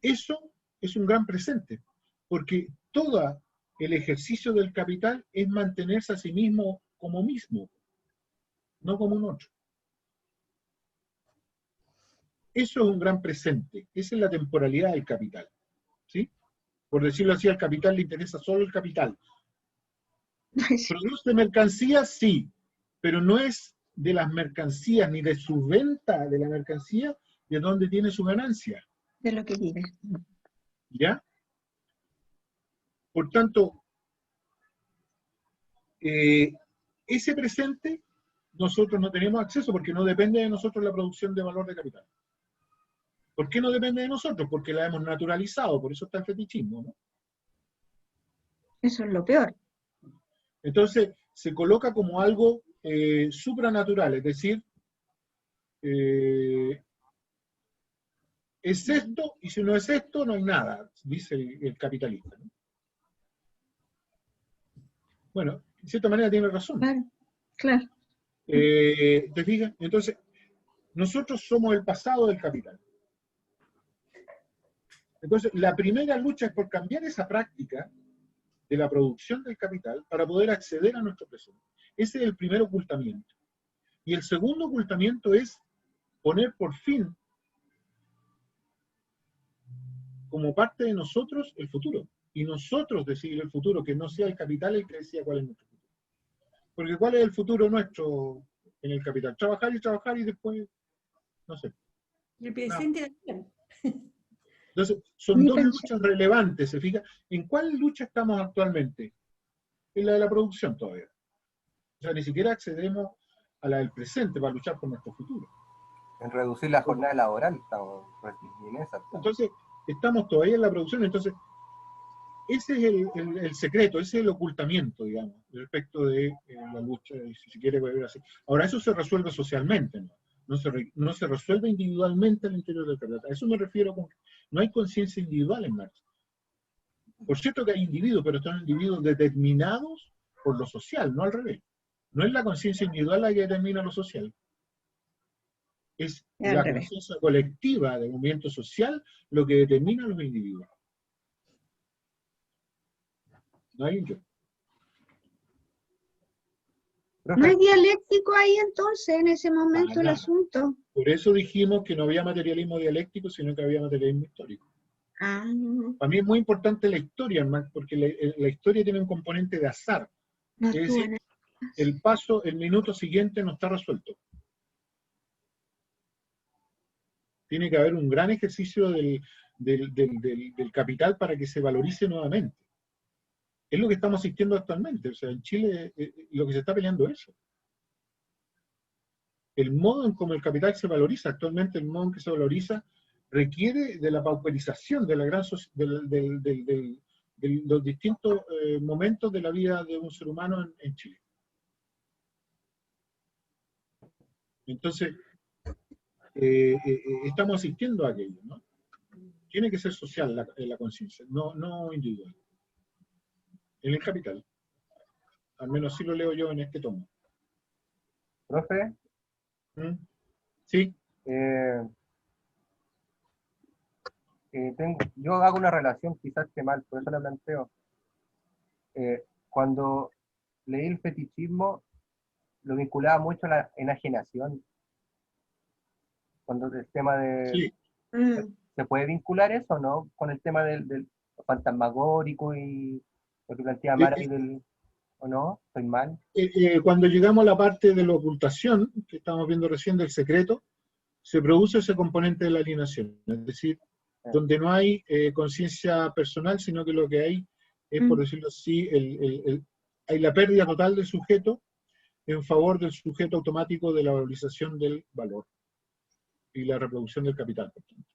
eso es un gran presente, porque todo el ejercicio del capital es mantenerse a sí mismo como mismo, no como un otro. Eso es un gran presente, esa es la temporalidad del capital, ¿sí? Por decirlo así, al capital le interesa solo el capital. ¿Produce mercancías? Sí, pero no es de las mercancías ni de su venta de la mercancía de donde tiene su ganancia. De lo que vive. ¿Ya? Por tanto, ese presente nosotros no tenemos acceso porque no depende de nosotros la producción de valor de capital. ¿Por qué no depende de nosotros? Porque la hemos naturalizado, por eso está el fetichismo, ¿no? Eso es lo peor. Entonces, se coloca como algo supranatural, es decir, es esto, y si no es esto, no hay nada, dice el capitalista, ¿no? Bueno, de cierta manera tiene razón. Claro, claro. ¿Te fijas? Entonces, nosotros somos el pasado del capital. Entonces, la primera lucha es por cambiar esa práctica de la producción del capital para poder acceder a nuestro presente. Ese es el primer ocultamiento. Y el segundo ocultamiento es poner por fin como parte de nosotros el futuro. Y nosotros decidir el futuro, que no sea el capital el que decida cuál es nuestro futuro. Porque ¿cuál es el futuro nuestro en el capital? Trabajar y después, no sé. Y el presente también. Entonces, son dos luchas relevantes, ¿se fija? ¿En cuál lucha estamos actualmente? En la de la producción todavía. O sea, ni siquiera accedemos a la del presente para luchar por nuestro futuro. En reducir la jornada laboral, estamos en esa. Entonces, estamos todavía en la producción, entonces, ese es el secreto, ese es el ocultamiento, digamos, respecto de la lucha, si se quiere ver así. Ahora, eso se resuelve socialmente, ¿no? No se resuelve individualmente al interior del capital. A eso me refiero con que no hay conciencia individual en Marx. Por cierto que hay individuos, pero son individuos determinados por lo social, no al revés. No es la conciencia individual la que determina lo social. Es la conciencia colectiva del movimiento social lo que determina a los individuos. No hay un yo. No hay dialéctico ahí entonces, en ese momento, el asunto. Por eso dijimos que no había materialismo dialéctico, sino que había materialismo histórico. Para mí es muy importante la historia, porque la historia tiene un componente de azar. Es decir, el minuto siguiente no está resuelto. Tiene que haber un gran ejercicio del capital para que se valorice nuevamente. Es lo que estamos asistiendo actualmente. O sea, en Chile lo que se está peleando es eso. El modo en cómo el capital se valoriza actualmente, el modo en que se valoriza, requiere de la pauperización de la gran de los distintos momentos de la vida de un ser humano en Chile. Entonces, estamos asistiendo a aquello, ¿no? Tiene que ser social la conciencia, no individual. En el capital. Al menos así lo leo yo en este tomo. ¿Profe? ¿Sí? yo hago una relación, quizás esté mal, por eso la planteo. Cuando leí el fetichismo, lo vinculaba mucho a la enajenación. Cuando el tema de... Sí. ¿Se puede vincular eso o no? Con el tema del fantasmagórico y lo que plantea Mara ¿o no? ¿Estoy mal? Cuando llegamos a la parte de la ocultación, que estamos viendo recién del secreto, se produce ese componente de la alienación. Es decir, donde no hay conciencia personal, sino que lo que hay es, por decirlo así, hay la pérdida total del sujeto en favor del sujeto automático de la valorización del valor y la reproducción del capital, por tanto.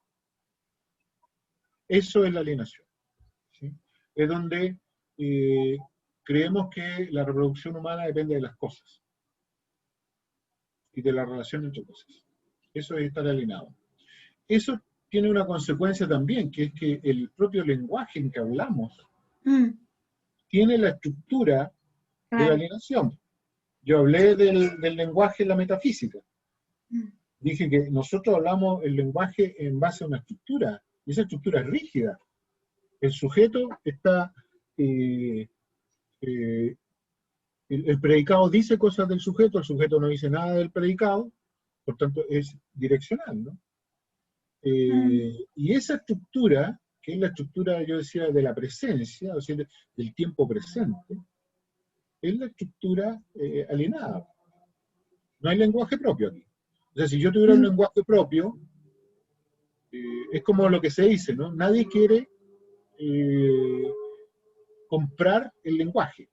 Eso es la alienación, ¿sí? Es donde creemos que la reproducción humana depende de las cosas y de la relación entre cosas. Eso es estar alienado. Eso tiene una consecuencia también, que es que el propio lenguaje en que hablamos tiene la estructura de la alienación. Yo hablé del lenguaje en la metafísica. Dije que nosotros hablamos el lenguaje en base a una estructura, y esa estructura es rígida. El sujeto está... el predicado dice cosas del sujeto, el sujeto no dice nada del predicado, por tanto es direccional, ¿no? Y esa estructura, que es la estructura, yo decía, de la presencia, o sea, del tiempo presente, es la estructura alienada. No hay lenguaje propio aquí. O sea, si yo tuviera un lenguaje propio, es como lo que se dice, ¿no? Nadie quiere comprar el lenguaje.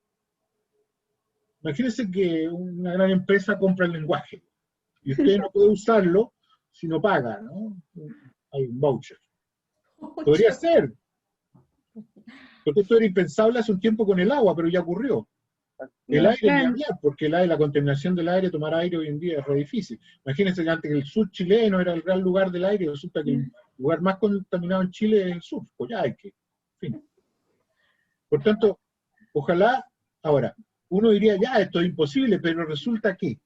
Imagínense que una gran empresa compra el lenguaje y usted no puede usarlo si no paga, ¿no? Hay un voucher. Podría ser. Porque esto era impensable hace un tiempo con el agua, pero ya ocurrió. El aire ni hablar, porque la contaminación del aire, tomar aire hoy en día es re difícil. Imagínense que antes el sur chileno era el gran lugar del aire, resulta que el lugar más contaminado en Chile es el sur, Coyhaique, en fin. Por tanto, ojalá, ahora, uno diría, ya, esto es imposible, pero resulta que,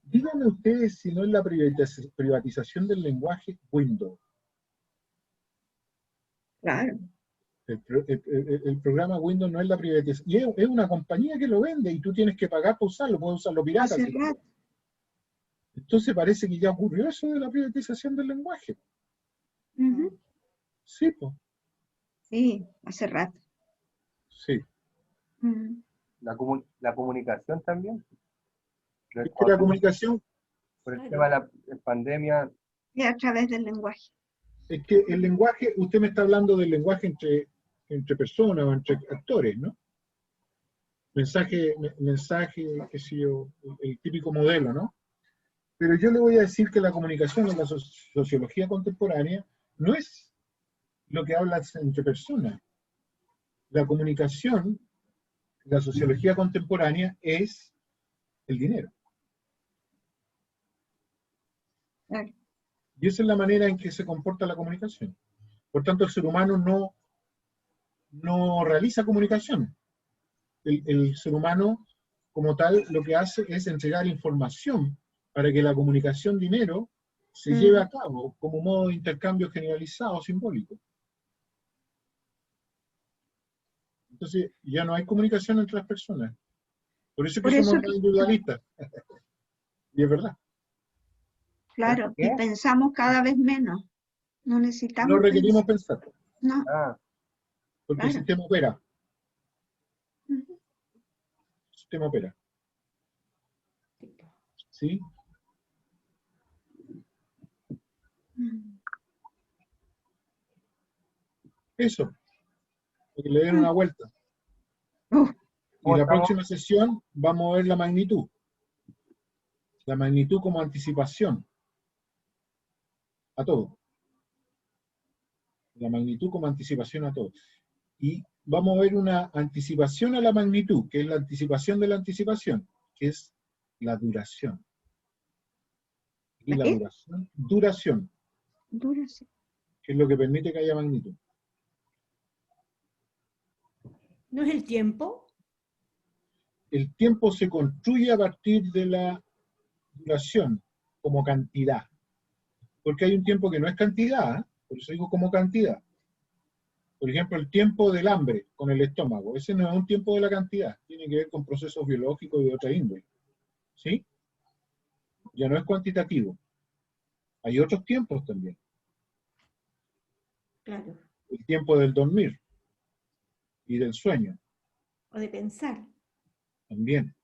díganme ustedes si no es la privatización del lenguaje Windows. Claro. El programa Windows no es la privatización, y es una compañía que lo vende y tú tienes que pagar para usarlo, puedes usarlo pirata. Hace rato. Entonces parece que ya ocurrió eso de la privatización del lenguaje. Sí, pues. Sí, hace rato. Sí. La comunicación también. Es que la comunicación... Por el tema de la pandemia... Y a través del lenguaje. Es que el lenguaje, usted me está hablando del lenguaje entre personas o entre actores, ¿no? Mensaje, qué sé yo, el típico modelo, ¿no? Pero yo le voy a decir que la comunicación en la sociología contemporánea no es lo que hablas entre personas. La comunicación, la sociología contemporánea es el dinero. Claro. Y esa es la manera en que se comporta la comunicación. Por tanto, el ser humano no realiza comunicación. El ser humano, como tal, lo que hace es entregar información para que la comunicación dinero se lleve a cabo como modo de intercambio generalizado, simbólico. Entonces, ya no hay comunicación entre las personas. Por eso que somos más individualistas. Y es verdad. Claro, y pensamos cada vez menos. No necesitamos. No requerimos pensar. No. Porque el sistema opera. El sistema opera. ¿Sí? Eso. Para que le den una vuelta. Y la próxima sesión vamos a ver la magnitud. La magnitud como anticipación a todo. La magnitud como anticipación a todo. Y vamos a ver una anticipación a la magnitud, que es la anticipación de la anticipación, que es la duración. Y la duración. Duración. Que es lo que permite que haya magnitud. ¿No es el tiempo? El tiempo se construye a partir de la duración como cantidad. Porque hay un tiempo que no es cantidad, Por eso digo como cantidad. Por ejemplo, el tiempo del hambre con el estómago. Ese no es un tiempo de la cantidad. Tiene que ver con procesos biológicos y de otra índole. ¿Sí? Ya no es cuantitativo. Hay otros tiempos también. Claro. El tiempo del dormir y del sueño. O de pensar. También.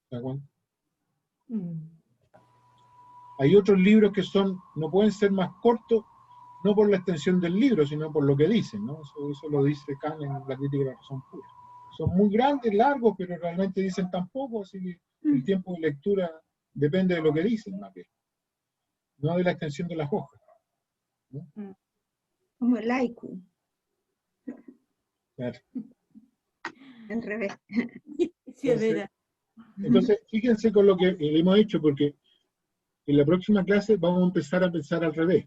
¿Te das cuenta? Mm. Hay otros libros que no pueden ser más cortos, no por la extensión del libro, sino por lo que dicen, ¿no? Eso lo dice Kant en La crítica de la razón pura. Son muy grandes, largos, pero realmente dicen tan poco, así que el tiempo de lectura depende de lo que dicen, más bien. No de la extensión de las hojas, ¿no? Como el haiku. Claro. Al revés. Sí, es verdad. Entonces, fíjense con lo que hemos hecho, porque en la próxima clase vamos a empezar a pensar al revés.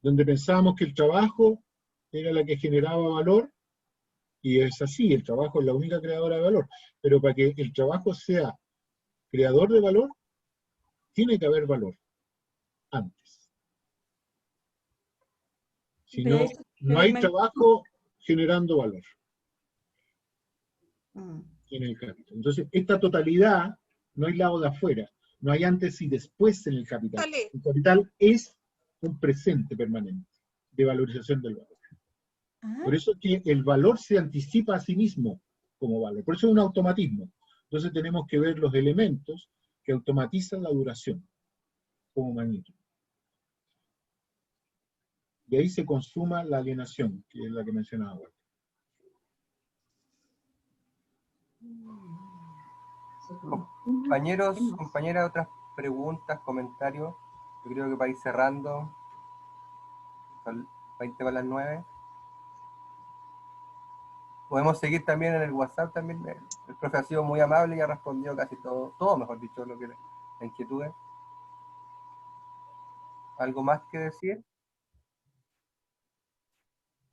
Donde pensábamos que el trabajo era la que generaba valor, y es así, el trabajo es la única creadora de valor, pero para que el trabajo sea creador de valor, tiene que haber valor antes. Si Pero no, eso no se hay ve trabajo generando valor Mm. en el capital. Entonces, esta totalidad, no hay lado de afuera, no hay antes y después en el capital. Dale. El capital es un presente permanente de valorización del valor. Ah, Por eso es que el valor se anticipa a sí mismo como valor. Por eso es un automatismo. Entonces tenemos que ver los elementos que automatizan la duración como magnitud. Y ahí se consuma la alienación, que es la que mencionaba Walter. Compañeros, compañeras, otras preguntas, comentarios. Yo creo que para ir cerrando, son 20 para las 9. Podemos seguir también en el WhatsApp también. El profe ha sido muy amable y ha respondido casi todo mejor dicho, lo que la inquietudes. ¿Algo más que decir?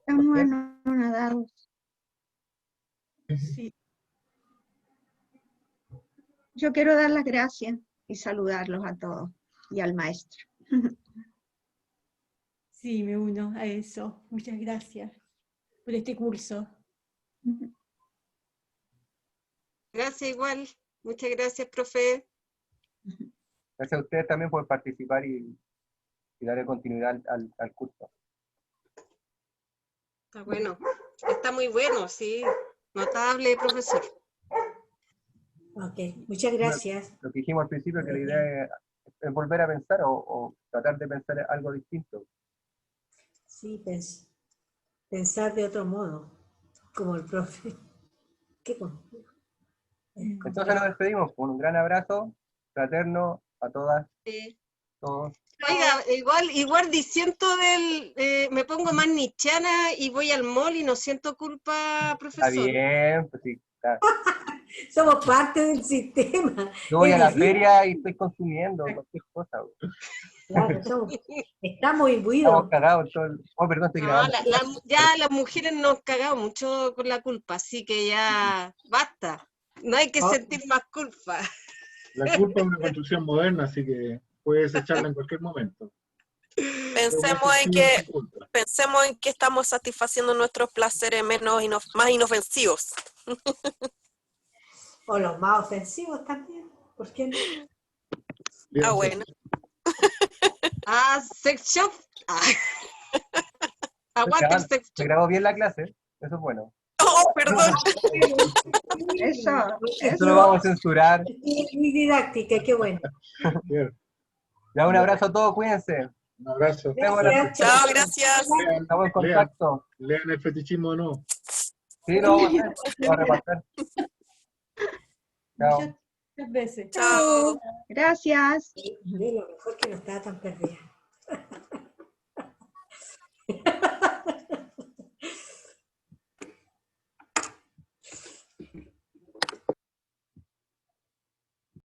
Estamos anonadados. sí. Yo quiero dar las gracias y saludarlos a todos y al maestro. Sí, me uno a eso. Muchas gracias por este curso. Gracias igual. Muchas gracias, profe. Gracias a ustedes también por participar y darle continuidad al curso. Está bueno. Está muy bueno, sí. Notable, profesor. Ok, muchas gracias. Lo que dijimos al principio, que la idea es volver a pensar o tratar de pensar algo distinto. Sí, pensar de otro modo, como el profe. Qué complejo. Entonces nos despedimos con un gran abrazo fraterno a todas, todos. Oiga, igual disiento me pongo más nichana y voy al mall y no siento culpa, profesor. Está bien, pues sí, claro. Somos parte del sistema. Yo voy Es a la difícil. feria y estoy consumiendo cualquier cosa. Claro, estamos Estamos imbuidos. cagados. Oh, perdón, estoy No, grabando. ya las mujeres nos cagamos mucho con la culpa, así que ya basta. No hay que sentir más culpa. La culpa es una construcción moderna, así que puedes echarla en cualquier momento. Pensemos en que estamos satisfaciendo nuestros placeres más inofensivos. O los más ofensivos también. ¿Por qué no? Ah, bueno. Sex shop. Aguanta el sex Se shop. grabó bien la clase, eso es bueno. Oh, perdón. Eso lo vamos a censurar. Muy didáctica, qué bueno. Ya, un abrazo a todos, cuídense. Un abrazo. Gracias. Chao, gracias. Estamos en contacto. Lean el fetichismo o no. Sí, lo vamos a hacer. Lo vamos a repasar. Chao. Muchas veces. Chao. Gracias. De lo mejor que no estaba tan perdida.